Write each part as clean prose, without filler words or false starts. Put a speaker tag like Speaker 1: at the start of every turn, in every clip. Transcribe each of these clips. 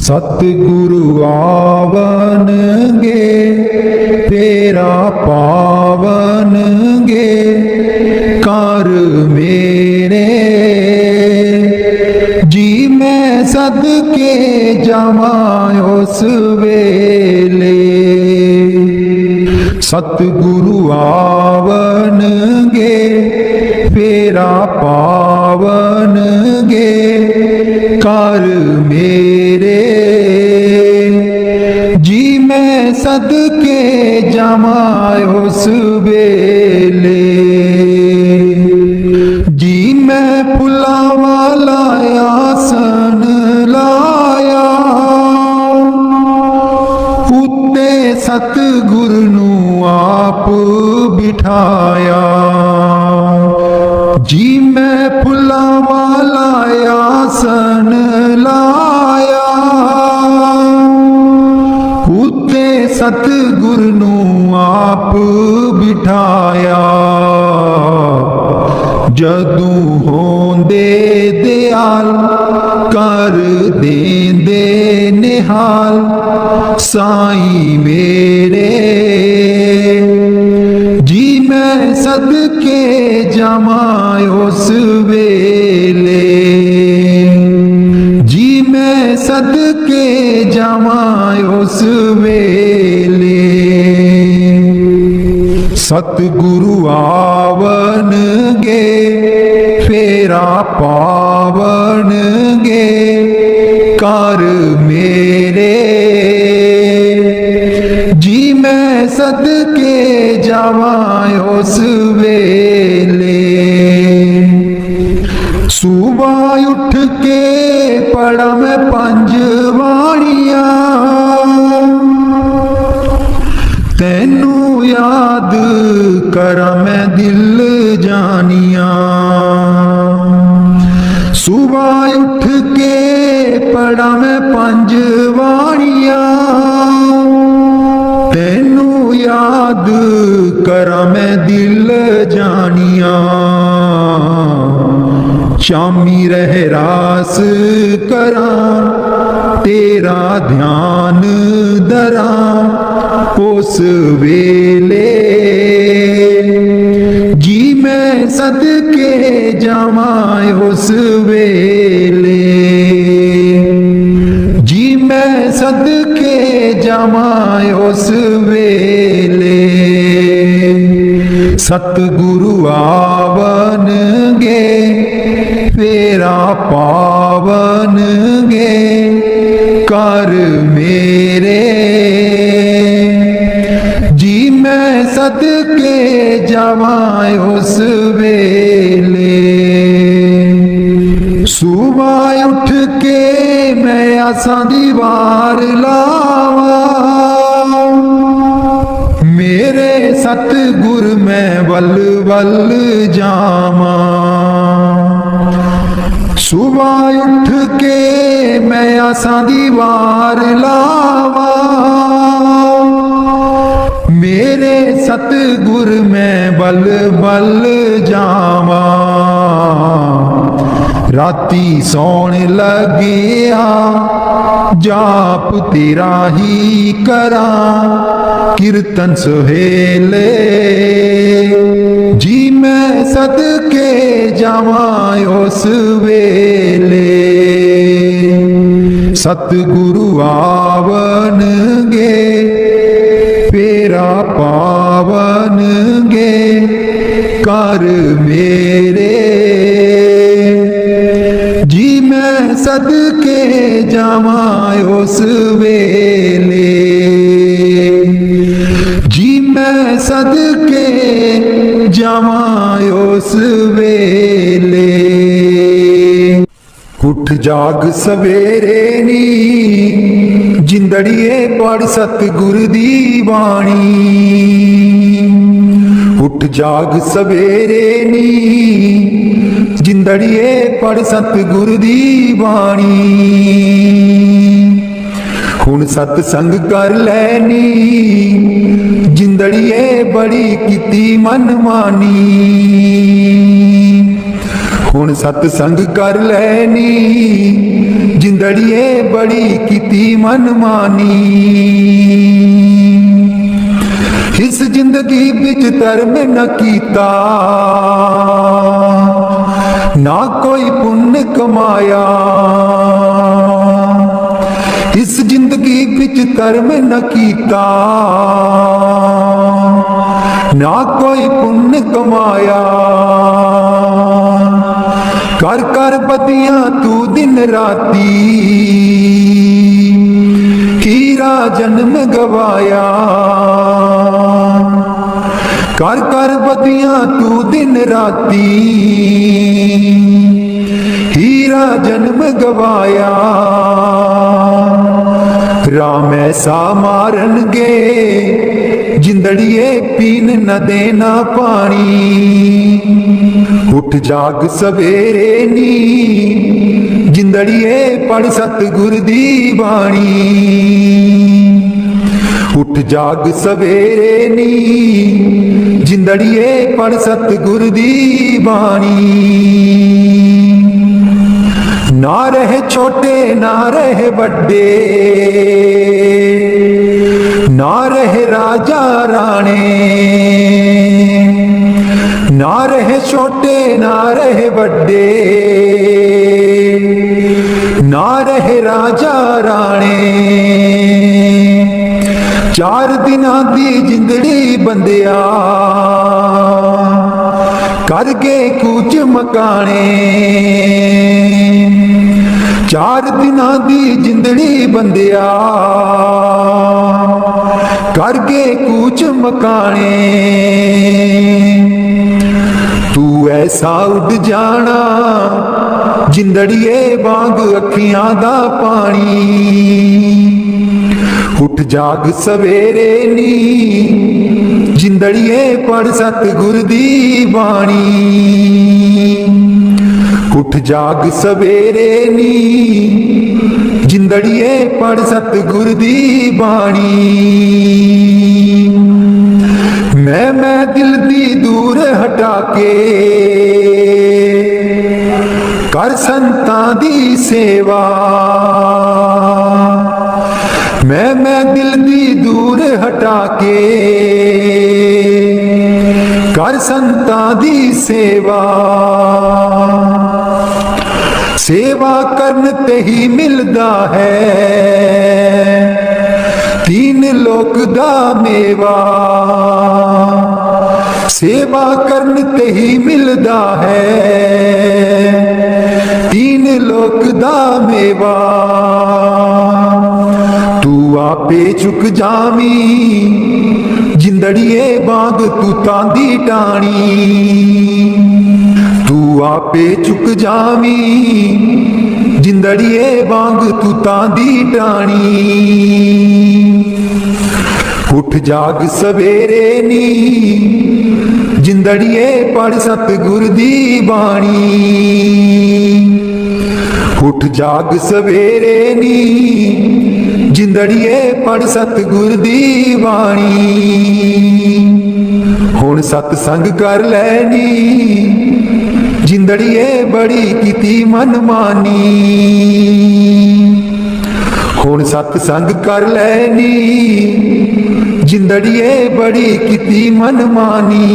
Speaker 1: सतगुरु आवनगे तेरा पावनगे कर मेरे जी मैं सदके जावा उस वेले। सतगुरु आवनगे तेरा पावनगे कर मेरे जी मैं सदके जावा उस वेले। जी मैं फुला वाला आसन लाया उत्ते सतगुरु नू आप बिठाया। जी मैं फुला वाला आसन लाया उत्ते सतगुरु नू आप बिठाया। जदू होंदे दयाल कर देंदे निहाल साईं मेरे जी मैं सदके जावा उस वेले। जी मैं सदके जावा उस वेले। सतगुरु आवनगे फेरा पावनगे कर मेरे जी मैं सदके जावा उस वेले। सुबह उठ के पढ़ा मैं पंज बाणियां तैनू याद करा मैं दिल जानिया। सुबह उठ के पढ़ा मैं पंज बाणियां तैनू याद करा मैं दिल जानिया। शामी रहरास करा तेरा ध्यान दरा उस वेले। जी मैं सदके जावा उस वेले। जी मैं सदके जावा उस वेले। सतगुरु आवनगे फेरा पावनगे कर मेरे जी मैं सदके जावा उस वेले। सुबह उठ के मैं आसा दी वार लावा मेरे सतगुर मैं वल वल जावा। सुबह उठ के मैं आसा दी वार लावा मेरे सतगुर मैं बल बल जावा। राती सौण लगिया जाप तेरा ही करा कीर्तन सुहेले। जी मैं सदके जावा उस वेले। सतगुरु आवनगे फेरा पावनगे कर मेरे जी मैं सदके जावा उस वेले। जी मैं सदके जावा उस वेले। उठ जाग सवेरे नी जिंदड़िए पढ़ सतगुर दी बाणी। उठ जाग सवेरे नी जिंदड़िए पढ़ सतगुर दी बाणी। हुण सतसंग कर लैनी जिंदड़िए बड़ी कीती मनमानी। ਹੁਣ ਸਤਸੰਗ ਕਰ ਲੈਨੀ ਜਿੰਦੜੀਏ ਬੜੀ ਕੀਤੀ ਮਨਮਾਨੀ ਇਸ ਜ਼ਿੰਦਗੀ ਵਿੱਚ ਧਰਮ ਨ ਕੀਤਾ ਨਾ ਕੋਈ ਪੁੰਨ ਕਮਾਇਆ ਇਸ ਜ਼ਿੰਦਗੀ ਵਿੱਚ ਧਰਮ ਨ ਕੀਤਾ ਨਾ ਕੋਈ ਪੁੰਨ ਕਮਾਇਆ ਕਰ ਕਰ ਬਦੀਆਂ ਤੂੰ ਦਿਨ ਰਾਤੀ ਹੀਰਾ ਜਨਮ ਗਵਾਇਆ ਕਰ ਕਰ ਬਦੀਆਂ ਤੂੰ ਦਿਨ ਰਾਤੀ ਹੀਰਾ ਜਨਮ ਗਵਾਇਆ ਰਾਮ ਐਸਾ ਮਾਰਨਗੇ ਜਿੰਦੜੀਏ ਪੀਣ ਨ ਦੇਣਾ ਪਾਣੀ ਉੱਠ ਜਾਗ ਸਵੇਰੇ ਨੀ ਜਿੰਦੜੀਏ ਪੜ ਸਤਿਗੁਰ ਦੀ ਬਾਣੀ ਉੱਠ ਜਾਗ ਸਵੇਰੇ ਨੀ ਜਿੰਦੜੀਏ ਪੜ ਸਤਿਗੁਰ ਦੀ ਬਾਣੀ ਨਾ ਰਹੇ ਛੋਟੇ ਨਾ ਰਹੇ ਵੱਡੇ ਨਾ ਰਹੇ ਰਾਜਾ ਰਾਣੇ ਨਾ ਰਹੇ ਛੋਟੇ ਨਾ ਰਹੇ ਵੱਡੇ ਨਾ ਰਹੇ ਰਾਜਾ ਰਾਣੇ ਚਾਰ ਦਿਨਾਂ ਦੀ ਜਿੰਦੜੀ ਬੰਦਿਆ ਕਰ ਗਏ ਕੂਚ ਮਕਾਣੇ ਚਾਰ ਦਿਨਾਂ ਦੀ ਜਿੰਦੜੀ ਬੰਦਿਆ ਕਰ ਗਏ ਕੂਚ ਮਕਾਣੇ ਤੂੰ ਐਸਾ ਉੱਡ ਜਾਣਾ ਜਿੰਦੜੀਏ ਵਾਂਗ ਅੱਖੀਆਂ ਦਾ ਪਾਣੀ ਉੱਠ ਜਾਗ ਸਵੇਰੇ ਨੀ ਜਿੰਦੜੀਏ ਪੜ ਸਤਿਗੁਰ ਦੀ ਬਾਣੀ ਉੱਠ ਜਾਗ ਸਵੇਰੇ ਨੀ ਜਿੰਦੜੀਏ ਪੜ ਸਤਿਗੁਰ ਦੀ ਬਾਣੀ ਮੈਂ ਦਿਲ ਦੀ ਦੂਰ ਹਟਾ ਕੇ ਕਰ ਸੰਤਾਂ ਦੀ ਸੇਵਾ ਮੈਂ ਦਿਲ ਦੀ ਦੂਰ ਹਟਾ ਕੇ ਕਰ ਸੰਤਾਂ ਦੀ ਸੇਵਾ ਸੇਵਾ ਕਰਨ ਤੇ ਹੀ ਮਿਲਦਾ ਹੈ ਤੀਨ ਲੋਕ ਦਾ ਮੇਵਾ ਸੇਵਾ ਕਰਨ ਤੇ ਹੀ ਮਿਲਦਾ ਹੈ ਤੀਨ ਲੋਕ ਦਾ ਮੇਵਾ ਤੂੰ ਆਪੇ ਝੁਕ ਜਾਵੀਂ ਜਿੰਦੜੀਏ ਵਾਂਗ ਤੂੰ ਤਾਂਦੀ ਟਾਣੀ ਤੂੰ ਆਪੇ ਝੁਕ ਜਾਵੀਂ ਜਿੰਦੜੀਏ ਵਾਂਗ ਤੂੰ ਤਾਂਦੀ ਟਾਣੀ ਉੱਠ ਜਾਗ ਸਵੇਰੇ ਨੀ ਜਿੰਦੜੀਏ ਪੜ ਸਤਿਗੁਰ ਦੀ ਬਾਣੀ ਉੱਠ ਜਾਗ ਸਵੇਰੇ ਨੀ ਜਿੰਦੜੀਏ ਪੜ ਸਤਿਗੁਰ ਦੀ ਬਾਣੀ ਹੁਣ ਸਤਸੰਗ ਕਰ ਲੈਨੀ ਜਿੰਦੜੀਏ ਬੜੀ ਕੀਤੀ ਮਨਮਾਨੀ ਹੁਣ ਸਤਸੰਗ ਕਰ ਲੈਨੀ ਜਿੰਦੜੀਏ ਬੜੀ ਕੀਤੀ ਮਨਮਾਨੀ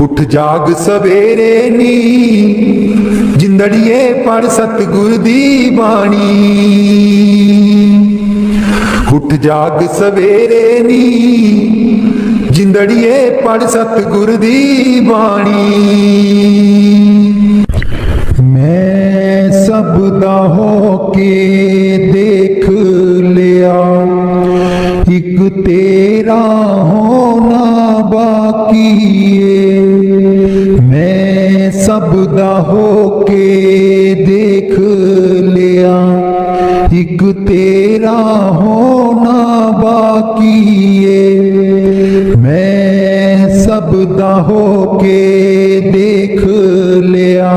Speaker 1: ਉੱਠ ਜਾਗ ਸਵੇਰੇ ਨੀ ਜਿੰਦੜੀਏ ਪੜ ਸਤਿਗੁਰ ਦੀ ਬਾਣੀ ਉੱਠ ਜਾਗ ਸਵੇਰੇ ਨੀ ਜਿੰਦੜੀਏ ਪੜ ਸਤਿਗੁਰ ਦੀ ਬਾਣੀ ਮੈਂ ਸਭ ਦਾ ਹੋ ਕੇ ਦੇਖ ਲਿਆ ਇੱਕ ਤੇਰਾ ਹੋਣਾ ਬਾਕੀ ਏ ਮੈਂ ਸਭ ਦਾ ਹੋ ਕੇ ਦੇਖ ਲਿਆ ਇੱਕ ਤੇਰਾ ਹੋਣਾ ਬਾਕੀ ਏ ਮੈਂ ਸਭ ਦਾ ਹੋ ਕੇ ਦੇਖ ਲਿਆ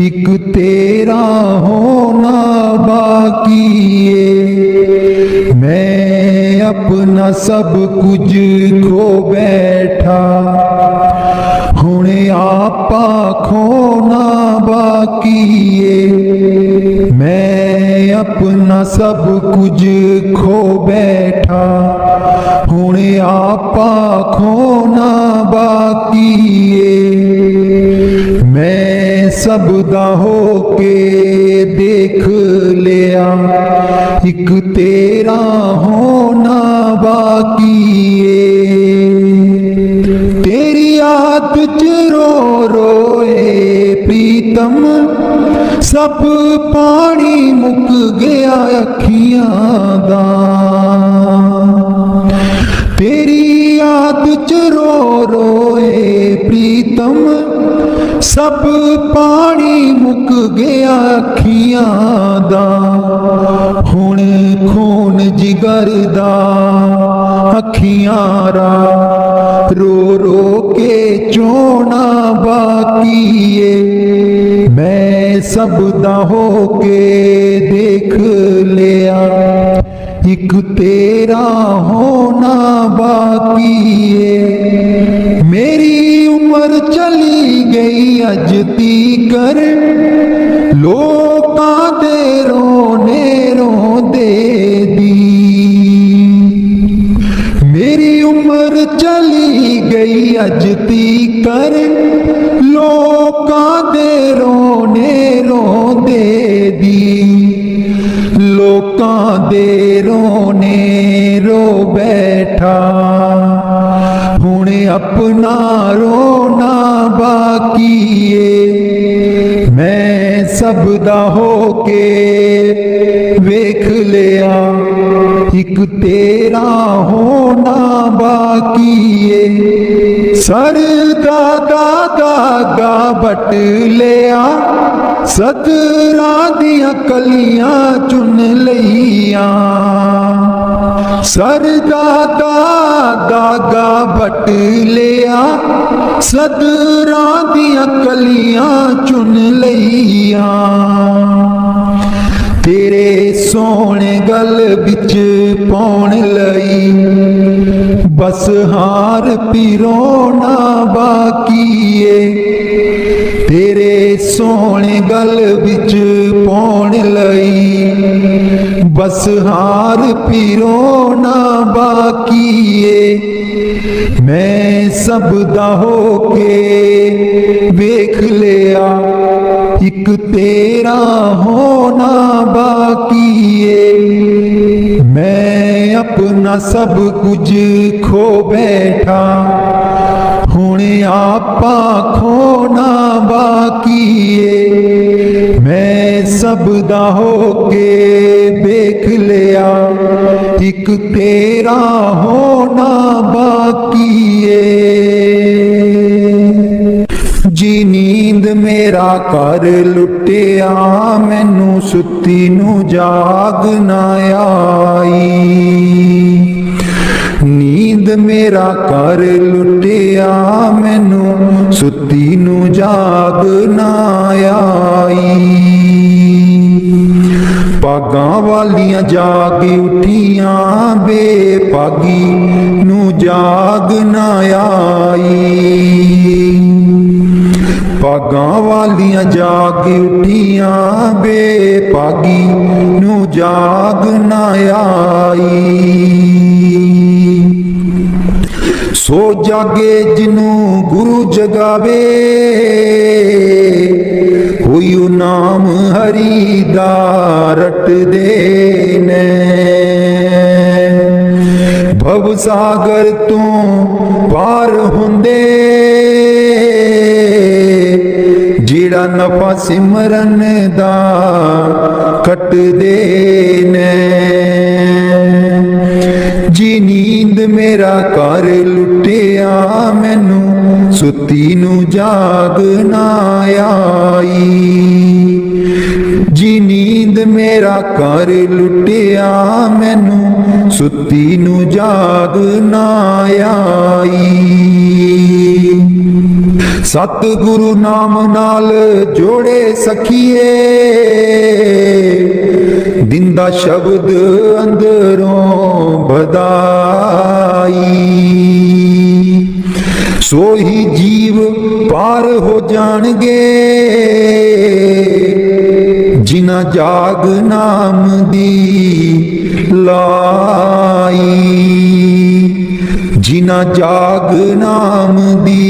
Speaker 1: ਇੱਕ ਤੇਰਾ ਹੋਣਾ ਬਾਕੀ ਏ ਮੈਂ ਆਪਣਾ ਸਭ ਕੁਝ ਖੋ ਬੈਠਾ ਹੁਣੇ आपा खोना बाकी है। मैं अपना सब कुछ खो बैठा, हुण आपा खोना बाकी है। मैं सब दा होके देख लिया, एक तेरा होना बाकी है। तेरी याद च रो रोए प्रीतम, सब पानी मुक गया अखियां दा। तेरी याद च रो रोए प्रीतम, सब पानी मुक गया अखियां दा। हुण खून जिगर दा अखियां रा, रो रो के चोना बाकी है। मैं सब दा होके देख लिया, एक तेरा होना बाकी है। मेरी उम्र चली गई अज तीकर, लोकां दे रोने रोंदे दी। मेरी उम्र चली गई अज तीकर, लोकां दे रोने रोंदे दी। लोकां दे रोने रो बैठा, हुण अपना रोना बाकी है। मैं सब दा होके वेख लिया, एक तेरा होना बाकी है। सर दा दागा बट लिया, सदरा दियां कलियां चुन लईया। सर दा दागा बट लिया, सदरा दियां कलियां चुन लईया। तेरे सोने गल बिच पौन लई, बस हार पिरोना बाकी है। तेरे सोने गल बिच पौन लई, बस हार पिरोना बाकी है। मैं सब दा होके वेख लिया, एक तेरा होना बाकी है। मैं अपना सब कुछ खो बैठा, हुण आपा खोना बाकी है। मैं सब दा होके देख लिया, एक तेरा होना बाकी है। जी नींद मेरा कर लुटिया, मैनू सुती नू जाग ना आई। नींद मेरा कर लुटिया, मैनू सुती नू जाग ना आई। पागां वालियां जाग उठियां, बेपागी नू जाग ना आई। पागां वालियां जाग उठियां, बेपागी नू जाग ना आई। सो जागे जिनू गुरु जगावे, कोई नाम हरि दा रटदे ने। भव सागर तू पार हुंदे, जेड़ा नफा सिमरन दा कटदे ने। जी नींद मेरा कर लुटिया, मैनू सुती नू जाग ना आई। जी नींद मेरा कर लुटिया, मैनू सुती नू जाग ना आई। सतगुरु नाम नाल जोड़े सखिए, दिंदा शब्द अंदरों बधाई। सोही जीव पार हो जाणगे जिन्हां जाग नाम दी लाई, जिन्हां जाग नाम दी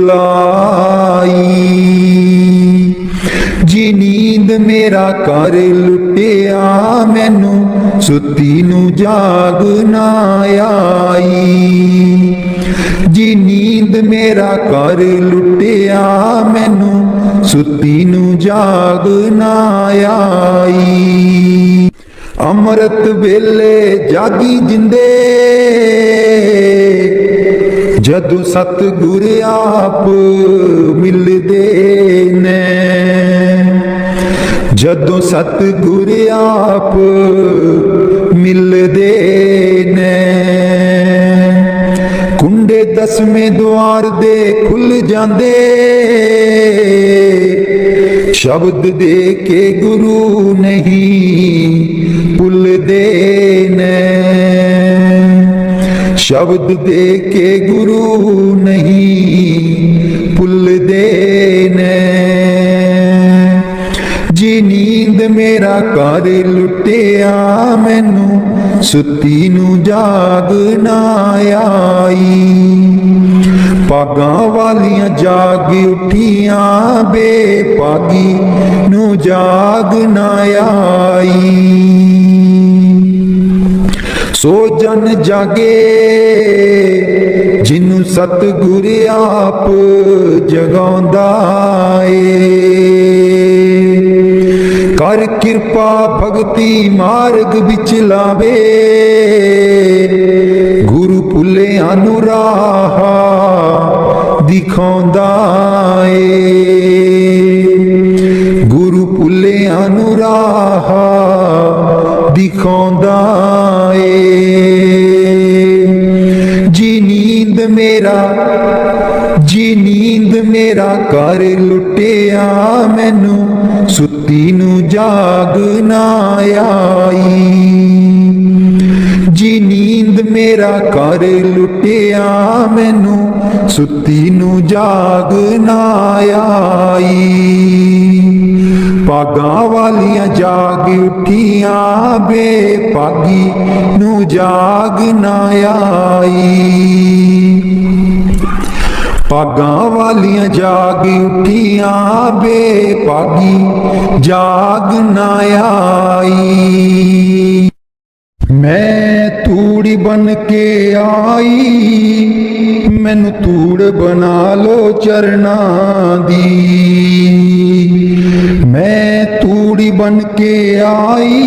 Speaker 1: लाई। जी नींद मेरा कर लुटिया मैनू सुती नू जाग ना आई, जी नींद मेरा कर लुटिया मैनू सुती नू जाग ना आई। अमृत वेले जागी जिंदे जदू सतगुर आप मिलदे ने, जदों सतगुर आप मिलदे ने। कुंडे दसवें द्वार दे खुल जांदे शब्द दे के गुरु नहीं भुलदे ने, शब्द दे के गुरु नहीं भुलदे ने। जी नींद मेरा कर लुटिया मैनू सुती नू जाग ना आई, पागां वालियां जाग उठियां बेपागी नू जाग ना आई। सो जन जागे जिन्नू सतगुर आप जगांदा ए, कर किरपा भगती मार्ग विच लावे गुरु भुल्लियां नू राह दिखांदा ए, गुरु भुल्लियां नू राह दिखांदा ए। जी नींद मेरा कर लुटिया मैनू सुती नू जाग ना आई, जी नींद मेरा कर लुटिया मैनू सुती नू जाग ना आई। पागां वालियां जाग उठियां बेपागी नू जाग ना आई, पागां वालियां जाग उठियां बेपागी जाग ना आई। मैं तूड़ी बन के आई मैनू तूड़ बना लो चरना दी, मैं तूड़ी बन के आई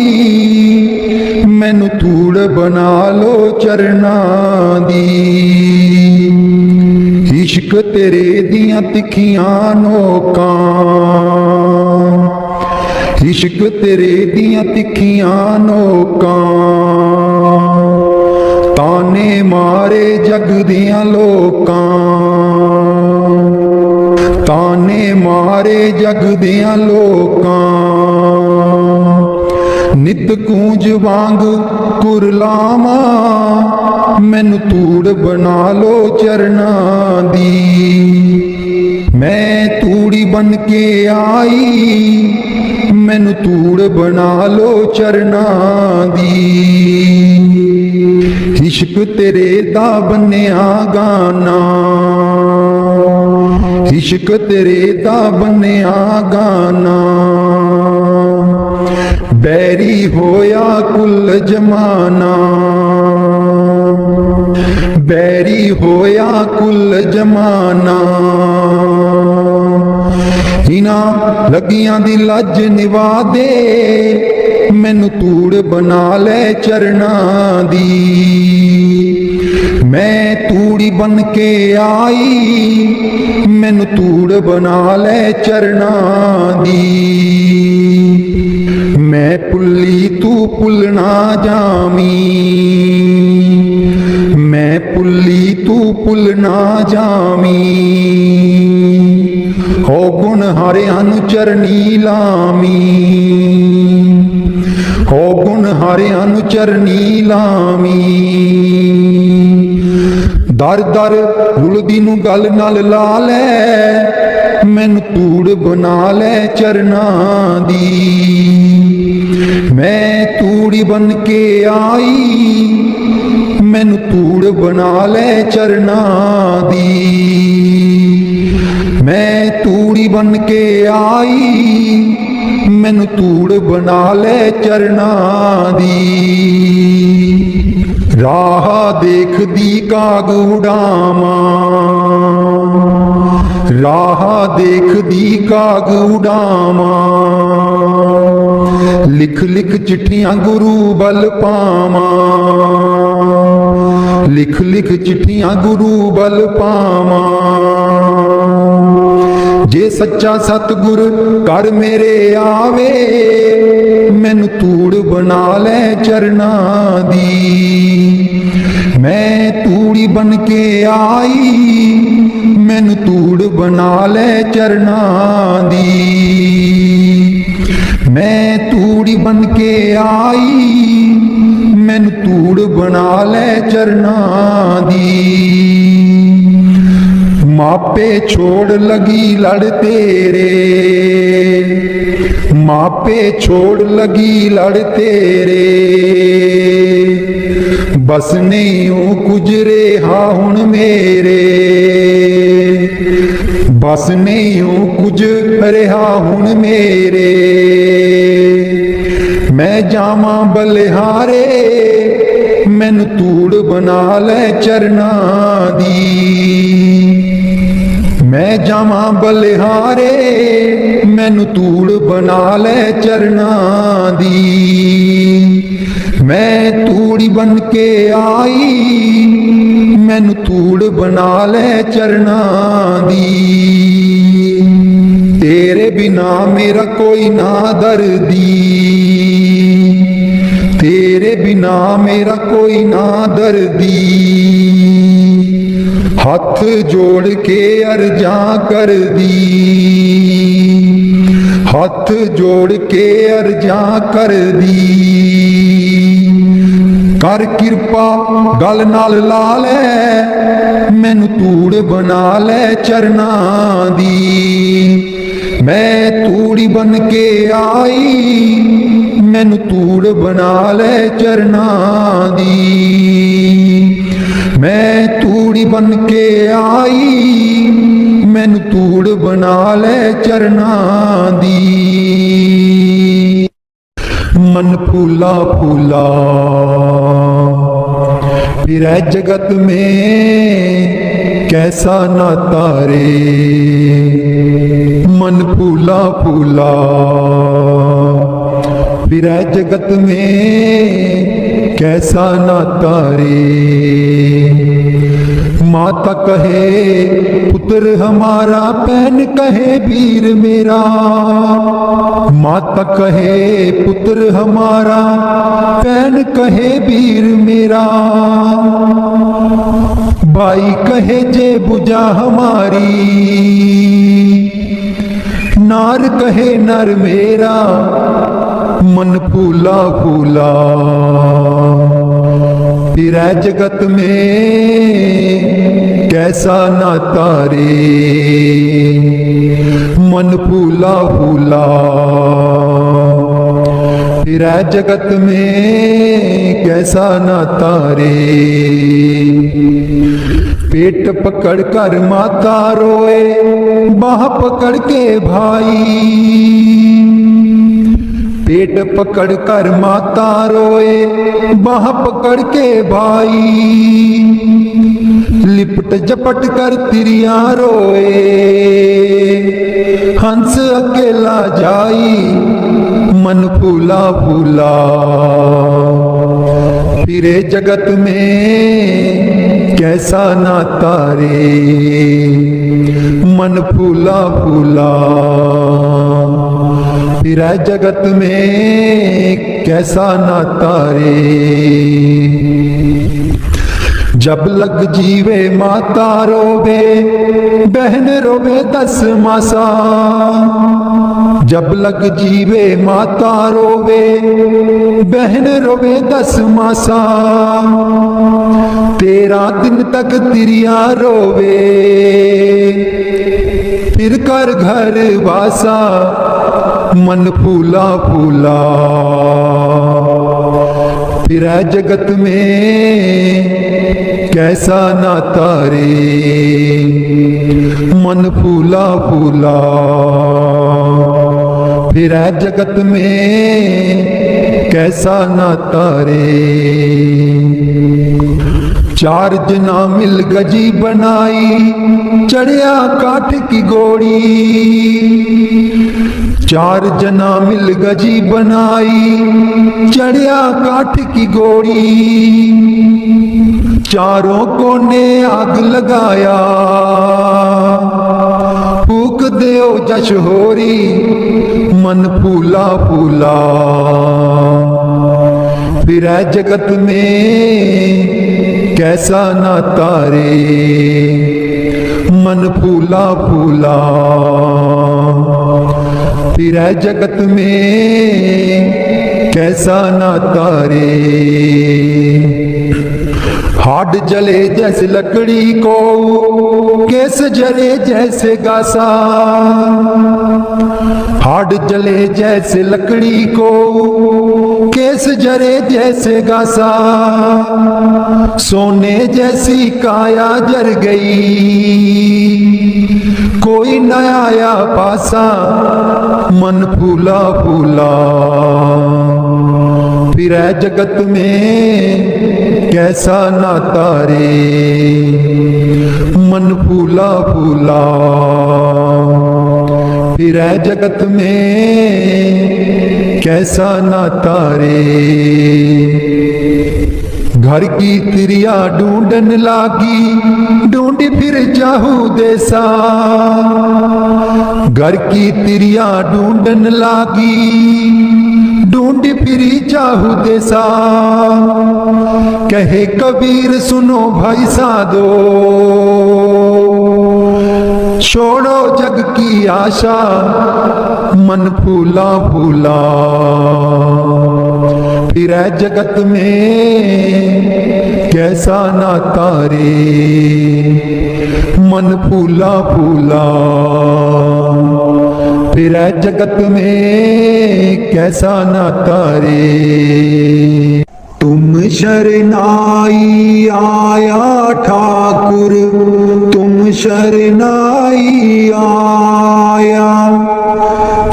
Speaker 1: मैनू तूड़ बना लो चरना दी। इश्क तेरे दियां तिखियां नोकां, इश्क तेरे दियां तिखियां नोकां, ताने मारे जग दियां लोकां, ताने मारे जग दियां लोकां। नित कूंज वांग कुरलावा मैनू तूड़ बना लो चरना दी, मैं तूड़ी बन के आई मैनू तूड़ बना लो चरना दी। इश्क तेरे दा बन्निया गाना, इश्क तेरे दा बन्निया गाना, बैरी होया कुल जमाना, बैरी होया कुल जमाना। इन्हां लगियां दी लज निवा दे मैनू तूड़ बना ले चरना दी, मैं तूड़ी बन के आई मैनू तूड़ बना ले चरना दी। मैं पुल्ली तू पुलना जामी, मैं पुल्ली तू पुलना जामी, हो गुण हारियां नू चरनी लामी, हो गुण हारियां नू चरनी लामी। ਦਰ ਦਰ ਰੁਲਦੀ ਨੂੰ ਗਲ ਨਾਲ ਲਾ ਲੈ, ਮੈਨੂੰ ਧੂੜ ਬਣਾ ਲੈ ਚਰਨਾਂ ਦੀ। ਮੈਂ ਤੂੜੀ ਬਨ ਕੇ ਆਈ, ਮੈਨੂੰ ਧੂੜ ਬਣਾ ਲੈ ਚਰਨਾਂ ਦੀ। ਮੈਂ ਤੂੜੀ ਬਨ ਕੇ ਆਈ, ਮੈਨੂੰ ਧੂੜ ਬਣਾ ਲੈ ਚਰਨਾਂ ਦੀ। ਰਾਹ ਦੇਖਦੀ ਕਾਗ ਉਡਾਵਾਂ, ਰਾਹ ਦੇਖਦੀ ਕਾਗ ਉਡਾਵਾਂ। ਲਿਖ ਲਿਖ ਚਿੱਠੀਆਂ ਗੁਰੂ ਬਲ ਪਾਵਾਂ, ਲਿਖ ਲਿਖ ਚਿੱਠੀਆਂ ਗੁਰੂ ਬਲ ਪਾਵਾਂ। ਜੇ ਸੱਚਾ ਸਤਿਗੁਰ ਘਰ ਮੇਰੇ ਆਵੇ, ਮੈਨੂੰ ਧੂੜ ਬਣਾ ਲੈ ਚਰਨਾਂ ਦੀ। ਮੈਂ ਤੂੜੀ ਬਨ ਕੇ ਆਈ, ਮੈਨੂੰ ਧੂੜ ਬਣਾ ਲੈ ਚਰਨਾਂ ਦੀ। ਮੈਂ ਤੂੜੀ ਬਨ ਕੇ ਆਈ, ਮੈਨੂੰ ਧੂੜ ਬਣਾ ਲੈ ਚਰਨਾਂ ਦੀ। ਮਾਪੇ ਛੋੜ ਲਗੀ ਲੜ ਤੇਰੇ, ਮਾਪੇ ਛੋੜ ਲਗੀ ਲੜ ਤੇਰੇ। ਬਸ ਨਹੀਂ ਉਹ ਕੁਝ ਰਿਹਾ ਹੁਣ ਮੇਰੇ, ਬਸ ਨਹੀਂ ਉਹ ਕੁਝ ਰਿਹਾ ਹੁਣ ਮੇਰੇ। ਮੈਂ ਜਾਵਾਂ ਬਲਿਹਾਰੇ, ਮੈਨੂੰ ਧੂੜ ਬਣਾ ਲੈ ਚਰਨਾਂ ਦੀ। ਮੈਂ ਜਾਵਾਂ ਬਲਿਹਾਰੇ, ਮੈਨੂੰ ਧੂੜ ਬਣਾ ਲੈ ਚਰਨਾਂ ਦੀ। ਮੈਂ ਤੂੜੀ ਬਨ ਕੇ ਆਈ, ਮੈਨੂੰ ਧੂੜ ਬਣਾ ਲੈ ਚਰਨਾਂ ਦੀ। ਤੇਰੇ ਬਿਨਾ ਮੇਰਾ ਕੋਈ ਨਾ ਦਰਦੀ, ਤੇਰੇ ਬਿਨਾ ਮੇਰਾ ਕੋਈ ਨਾ ਦਰਦੀ। ਹੱਥ ਜੋੜ ਕੇ ਅਰਜ਼ਾਂ ਕਰਦੀ, ਹੱਥ ਜੋੜ ਕੇ ਅਰਜ਼ਾਂ ਕਰਦੀ। ਕਰ ਕਿਰਪਾ ਗਲ ਨਾਲ ਲਾ ਲੈ, ਮੈਨੂੰ ਧੂੜ ਬਣਾ ਲੈ ਚਰਨਾਂ ਦੀ। ਮੈਂ ਤੂੜੀ ਬਨ ਕੇ ਆਈ, ਮੈਨੂੰ ਧੂੜ ਬਣਾ ਲੈ ਚਰਨਾਂ ਦੀ। ਮੈਂ ਤੂੜੀ ਬਨ ਕੇ ਆਈ, ਮੈਨੂੰ ਧੂੜ ਬਣਾ ਲੈ ਚਰਨਾਂ ਦੀ। मन फूला फूला फिरै जगत में कैसा नाता रे। मन फूला फूला फिरै जगत में कैसा नाता रे। माता कहे पुत्र हमारा, बहन कहे वीर मेरा। माता कहे पुत्र हमारा, बहन कहे वीर मेरा। भाई कहे जे बुझा हमारी, नार कहे नर मेरा। मन फूला फूला फिरै जगत में कैसा नाता रे। मन फूला फूला फिरै जगत में कैसा नाता रे। पेट पकड़ कर माता रोए, बाह पकड़ के भाई। पेट पकड़ कर माता रोए, बाह पकड़ के भाई। लिपट झपट कर तिरिया रोए, हंस अकेला जाई। मन फूला फूला फिरे जगत में कैसा नाता रे। मन फूला फूला फिरै जगत में कैसा नाता रे। जब लग जीवे माता रोवे, बहन रोवे 10 मासा। जब लग जीवे माता रोवे, बहन रोवे 10 मासा, 13 दिन तक तिरिया रोवे, फिर कर घर वासा, मन फूला फूला। फिर है जगत में कैसा नाता रे, मन फूला फूला। फिर है जगत में कैसा नाता रे। 4 जना मिल गजी बनाई, चढ़िया काठ की गोड़ी। 4 जना मिल गजी बनाई, चढ़िया काठ की गोड़ी। चारों कोने आग लगाया, फूक देओ जश होरी, मन फूला फूला। फिर है जगत में कैसा नाता रे, मन फूला फूला। फिर है जगत में कैसा नाता रे। हाड जले जैसे लकड़ी को, केस जले जैसे गासा। हाड जले जैसे लकड़ी को, केस जले जैसे गासा। सोने जैसी काया जर गई, कोई न आया पासा, मन फूला फूला। फिर है जगत में कैसा नाता रे, मन फूला फूला। फिर है जगत में कैसा नाता रे। घर की तिरिया ढूंढन लागी, ढूंढी फिर जाहू देसा। घर की तिरिया ढूंढन लागी, ढूंढी फिरी जाहू देसा। कहे कबीर सुनो भाई साधो, छोड़ो जग की आशा, मन फूला फूला। फिर है जगत में कैसा नाता रे, मन फूला फूला। फिर है जगत में कैसा नाता रे। तुम शरनाई आया ठाकुर, तुम शरनाई आया।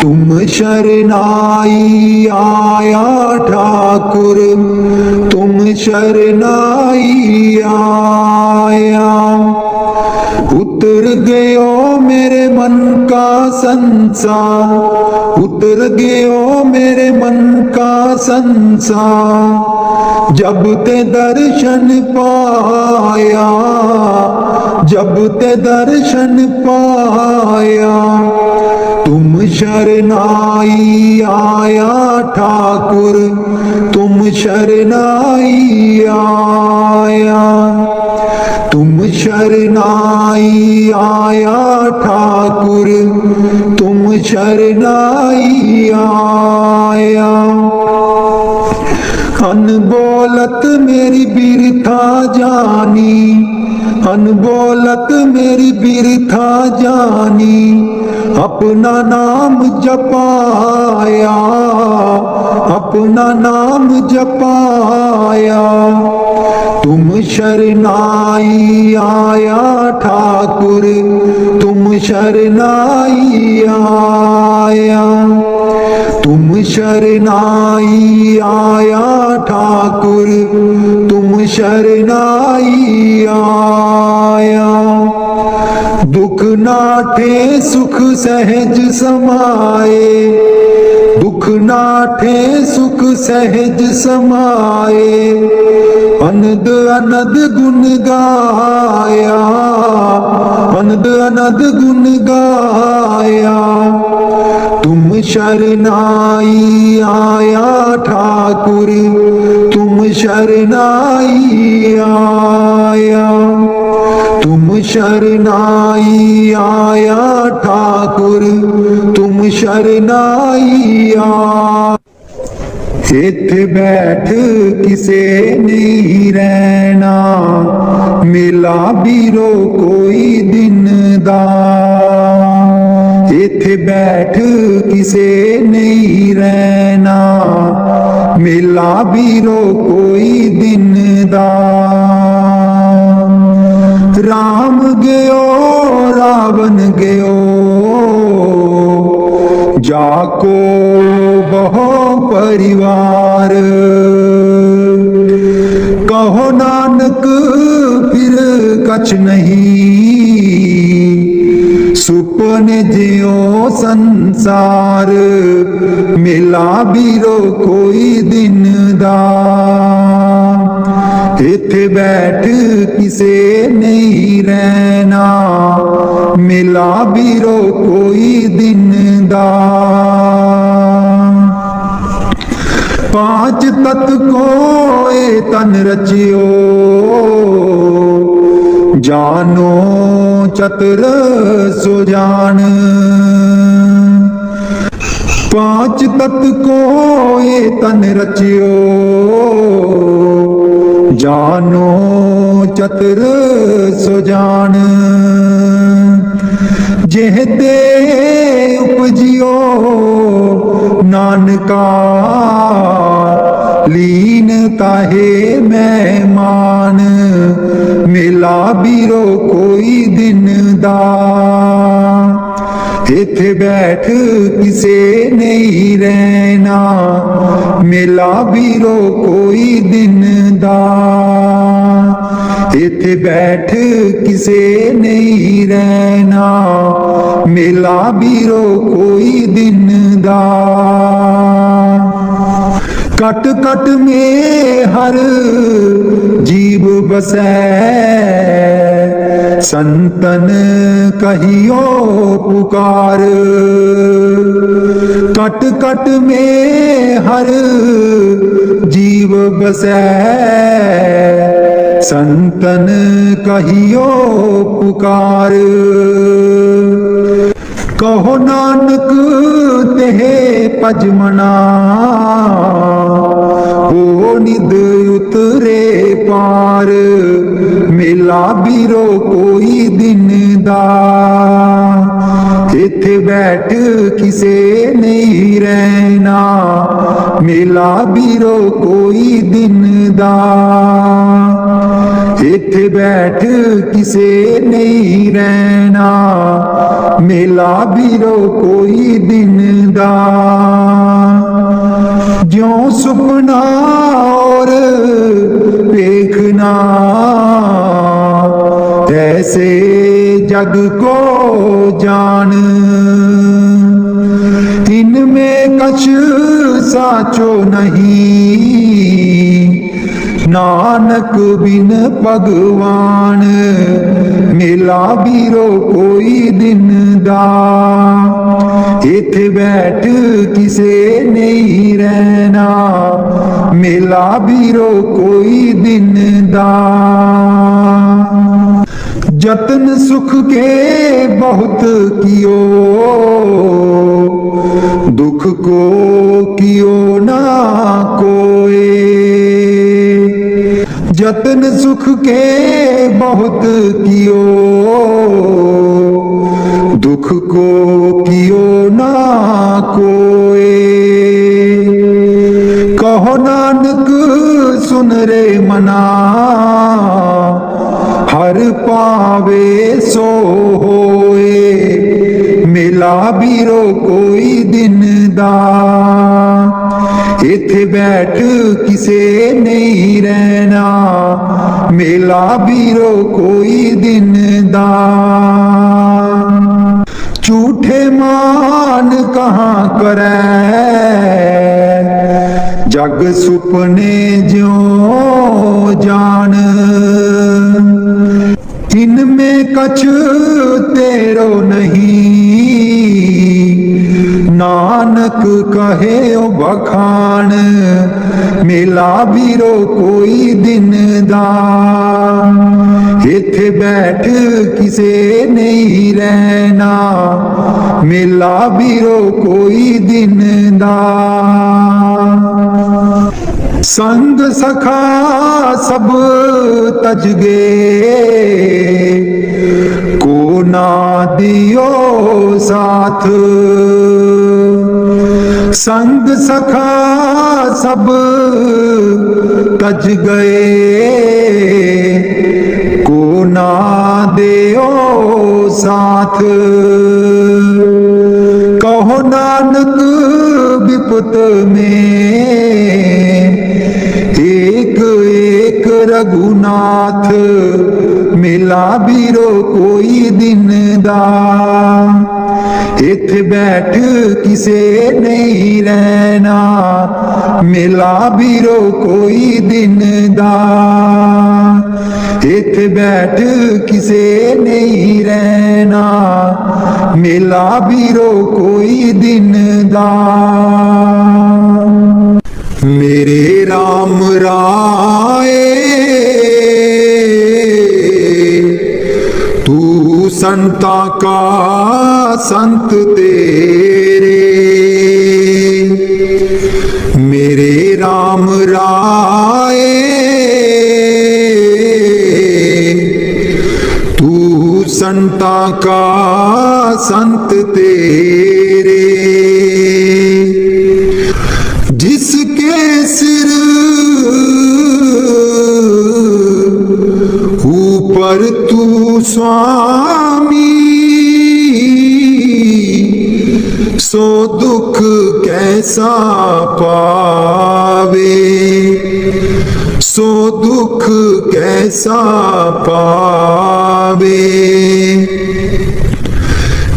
Speaker 1: तुम शरनाई आया ठाकुर, तुम शरनाई आया। उतर गयो मेरे मन का संसार, उतर गयो मेरे मन का संसार। जब ते दर्शन पाया, जब ते दर्शन पाया। तुम शरनाई आया ठाकुर, तुम शरनाई आया। तुम शरनाई आया ठाकुर, तुम शरनाई आया। अनबोलत मेरी बिरथा जानी, अनबोलत मेरी बिरथा जानी। अपना नाम जपाया, अपना नाम जपाया। तुम शरनाई आया ठाकुर, तुम शरनाई आया। तुम शरनाई आया ठाकुर, तुम शरनाई आया। दुख नाठे सुख सहज समाए, दुख नाठे सुख सहज समाए। अनद अनद गुण गाया, अनद अनद गुण गाया। तुम शरनाई आया ठाकुर, तुम शरनाई आया। तुम शरनाई आया ठाकुर, तुम शरनाई आ। इत्थे बैठ किसे नहीं रहना, मिला बीरो कोई दिन दा। इत्थे बैठ किसे नहीं रहना, मिला बीरो कोई दिन दा। राम गयो रावण गयो, जाको बहो परिवार। कहो नानक फिर कछ नहीं, सुपने जियो संसार। मिला बीरो कोई दिन दा, इत्थे बैठ किसे नहीं रहना, मिला बीरो कोई दिन दा। पांच तत्व को ए तन रचियो, जानो चतुर सो जान। पांच तत्व को ए तन रचियो, जानो चतुर सो जान। जेहते उपजियो नानका, लीन ताहे मेहमान। मिला बीरो कोई दिन दा, इत्थे बैठ किसे नहीं रहना, मिला बीरो कोई दिन दा। इत्थे बैठ किसे नहीं रहना, मिला बीरो कोई दिन दा। कट कट में हर जीव बसै, संतन कहियो पुकार। कट कट में हर जीव बसै, संतन कहियो पुकार। कहो नानक तेहे पजमना, हो निद उतरे पार। मिला बीरो कोई दिन दा, इत्थे बैठ किसे नहीं रहना, मिला बीरो कोई दिन दा। इत्थे बैठ किसे नहीं रहना, मिला बीरो कोई दिन दा। ज्यों सुपना और देखना, ऐसे जग को जान। इनमें कछ साचो नहीं, नानक बिन भगवान। मिला बीरो कोई दिन दा, इत्थे बैठ किसे नहीं रहना, मिला बीरो कोई दिन दा। जतन सुख के बहुत कियो, दुख को कियो ना कोई। जतन सुख के बहुत कियो, दुख को कियो ना कोई। कहो नानक सुन रे मना, हर पावे सो होए। मिला बीरो कोई दिन दा, इत्थे बैठ किसे नहीं रहना, मिला बीरो कोई दिन दा। झूठे मान कहाँ करे, जग सुपने ज्यों जान। इनमें कछ तेरो नहीं, नानक कहे ओ बखान मेला बीरो कोई दिन दा इथे बैठ किसे नहीं रहना मेला बीरो कोई दिन दा संग सखा सब तज गए को ना दियो साथ संग सखा सब तज गए को ना दियो साथ कहो नानक विपत में एक एक रघुनाथ मिला बीरो कोई दिन दा इथे बैठ किसे नहीं रहना मिला बीरो कोई दिन दा इथे बैठ किसे नहीं रहना मिला बीरो कोई दिन दा मेरे राम राए तू संता का संत तेरे मेरे राम राए तू संता का संत तेरे जिसके सिर ऊपर तू स्वामी सो दुख कैसा पावे सो दुख कैसा पावे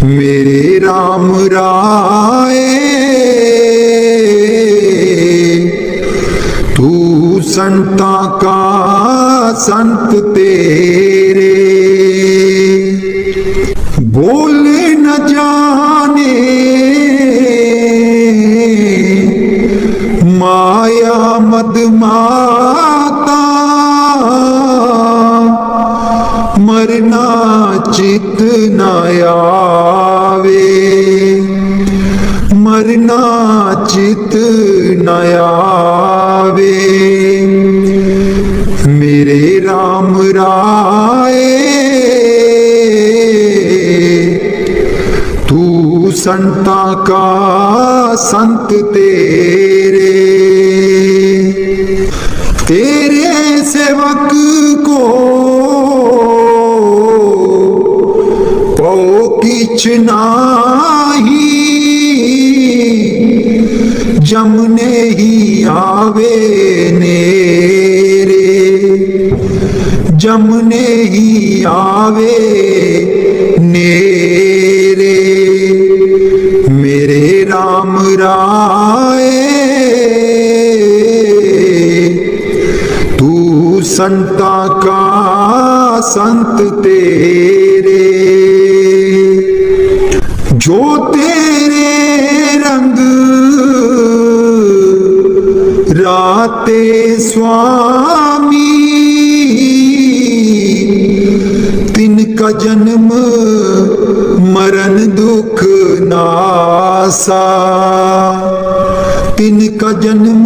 Speaker 1: मेरे राम राए तू संता का संत तेरे बोले न जाने माया मदमाता मरना चित न आवे मरना चित न आवे मेरे राम राए तू संता का संत तेरे तेरे सेवक को पौ किछ नाही जमने ही आवे नेरे जमने ही आवे नेरे मेरे राम राए तू संता का संत तेरे जो तेरे रंग राते स्वामी तिनका जन्म मरण दुख नासा तिनका जन्म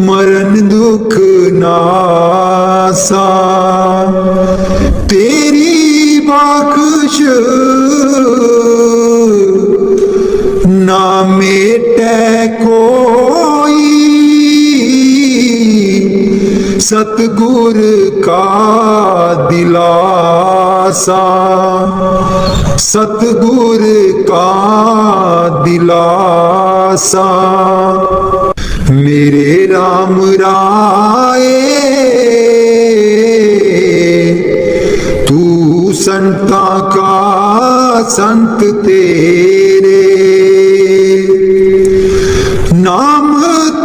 Speaker 1: मरण दुख नासा तेरी बख्श ना मेटे कोई सतगुर का दिलासा सतगुर का दिलासा मेरे राम राए तू संता का संत तेरे नाम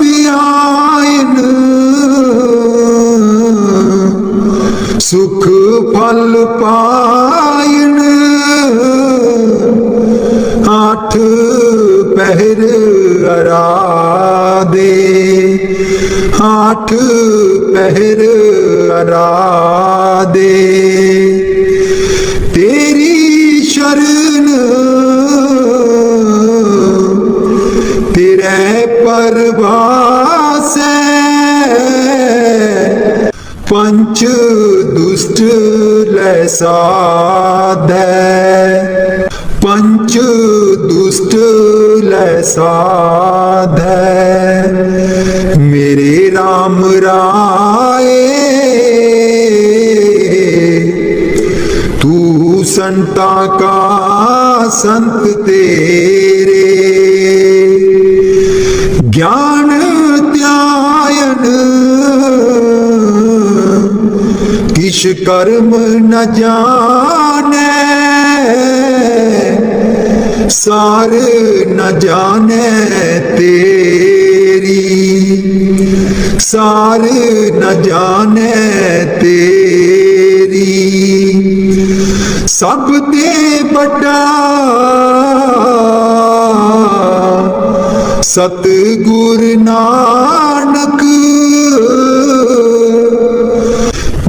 Speaker 1: ध्यान सुख फल पायन आठ पहर अराधे, 8 पहर अराधे। तेरी शरण तेरे परवास पंच दुष्ट लै साधै, पंच दुष्ट लै साधै। मेरे राम राय तू संता का संत तेरे, ज्ञान त्यायन किश कर्म न जाने, सार न जाने तेरी, सार न जाने तेरी। सब ते बड़ा सतगुर नानक,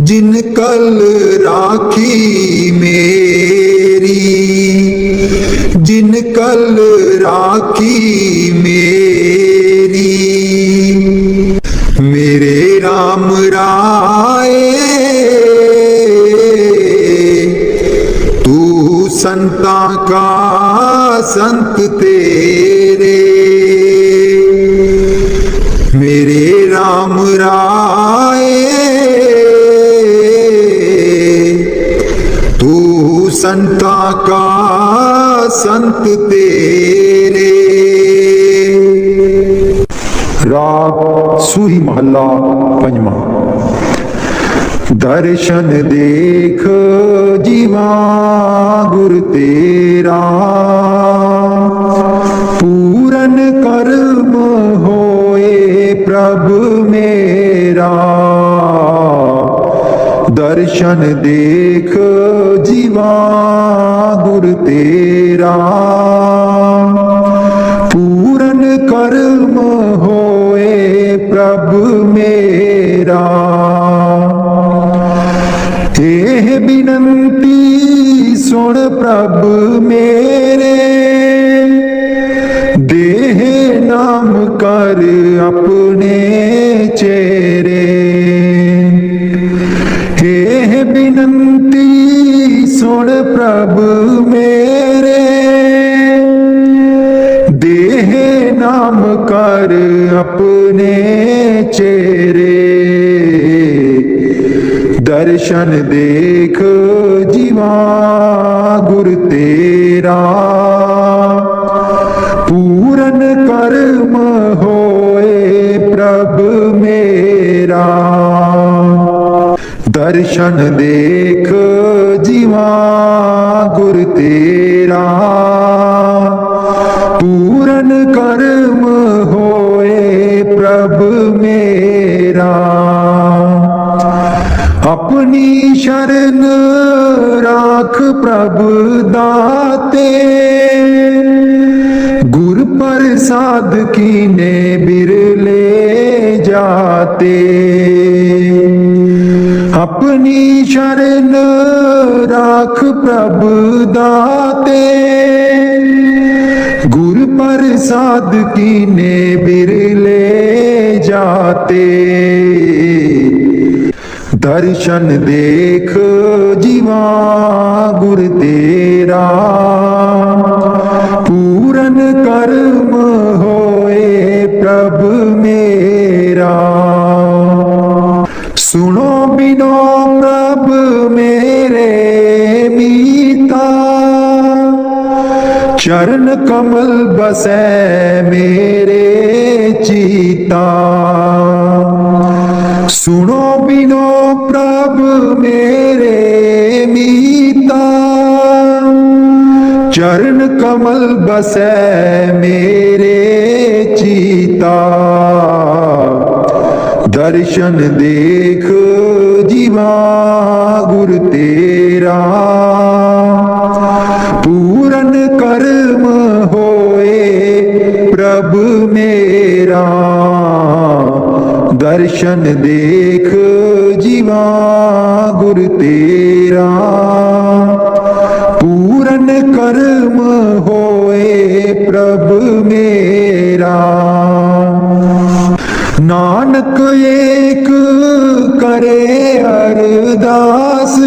Speaker 1: जिन कल राखी मेरी, जिन कल राखी मेरी। मेरे राम राय तू संता का संत तेरे, मेरे राम राय तू संता का संत तेरे। राग सूही महला पंजवा। दर्शन देख जीवा गुर तेरा, पूरन कर्म होए प्रभु मेरा। दर्शन देख जीवा गुर तेरा, पूरन कर्म होए प्रभु मेरा। एह बिनती सुन प्रभु मेरे, देह नाम कर अपने चेरे। एह बिनती सुन प्रभु मेरे, देह नाम कर अपने चेरे। दर्शन देख जीवा गुर तेरा, पूरन कर्म होए प्रभु मेरा। दर्शन देख जीवा गुर तेरा, पूरन कर्म होए प्रभु मेरा। अपनी शरण राख प्रभु दाते, गुर प्रसाद कीने बिरले जाते। अपनी शरण राख प्रभु दाते, गुर प्रसाद कीने बिरले जाते। दर्शन देख जीवा गुर तेरा, पूरन कर्म होए प्रभु मेरा। सुनो बिनो प्रभु मेरे मीता, चरण कमल बसै मेरे चीता। सुनो बिनो प्रभु मेरे मीता, चरण कमल बसै मेरे चीता। दर्शन देख जीवा गुर तेरा, पूरन कर्म होए प्रभ मेरा, दर्शन देख जीवा गुर तेरा। पूरन कर्म होए प्रभ मेरा, नानक एक करे अरदास।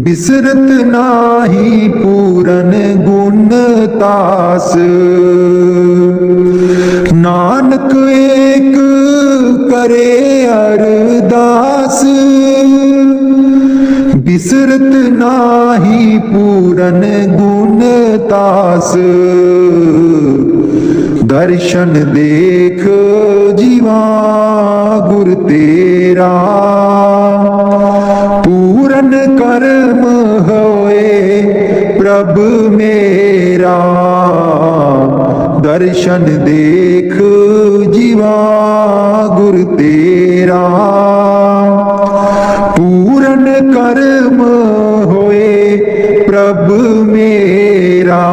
Speaker 1: बिसरत नाही पूरन गुण तास। नानक एक करे अरदास। बिसरत नाही पूरन गुण तास। दर्शन देख जीवा गुर तेरा। पूरन कर्म होए प्रभ मेरा, दर्शन देख जीवा गुर तेरा। पूरन कर्म होए प्रभ मेरा।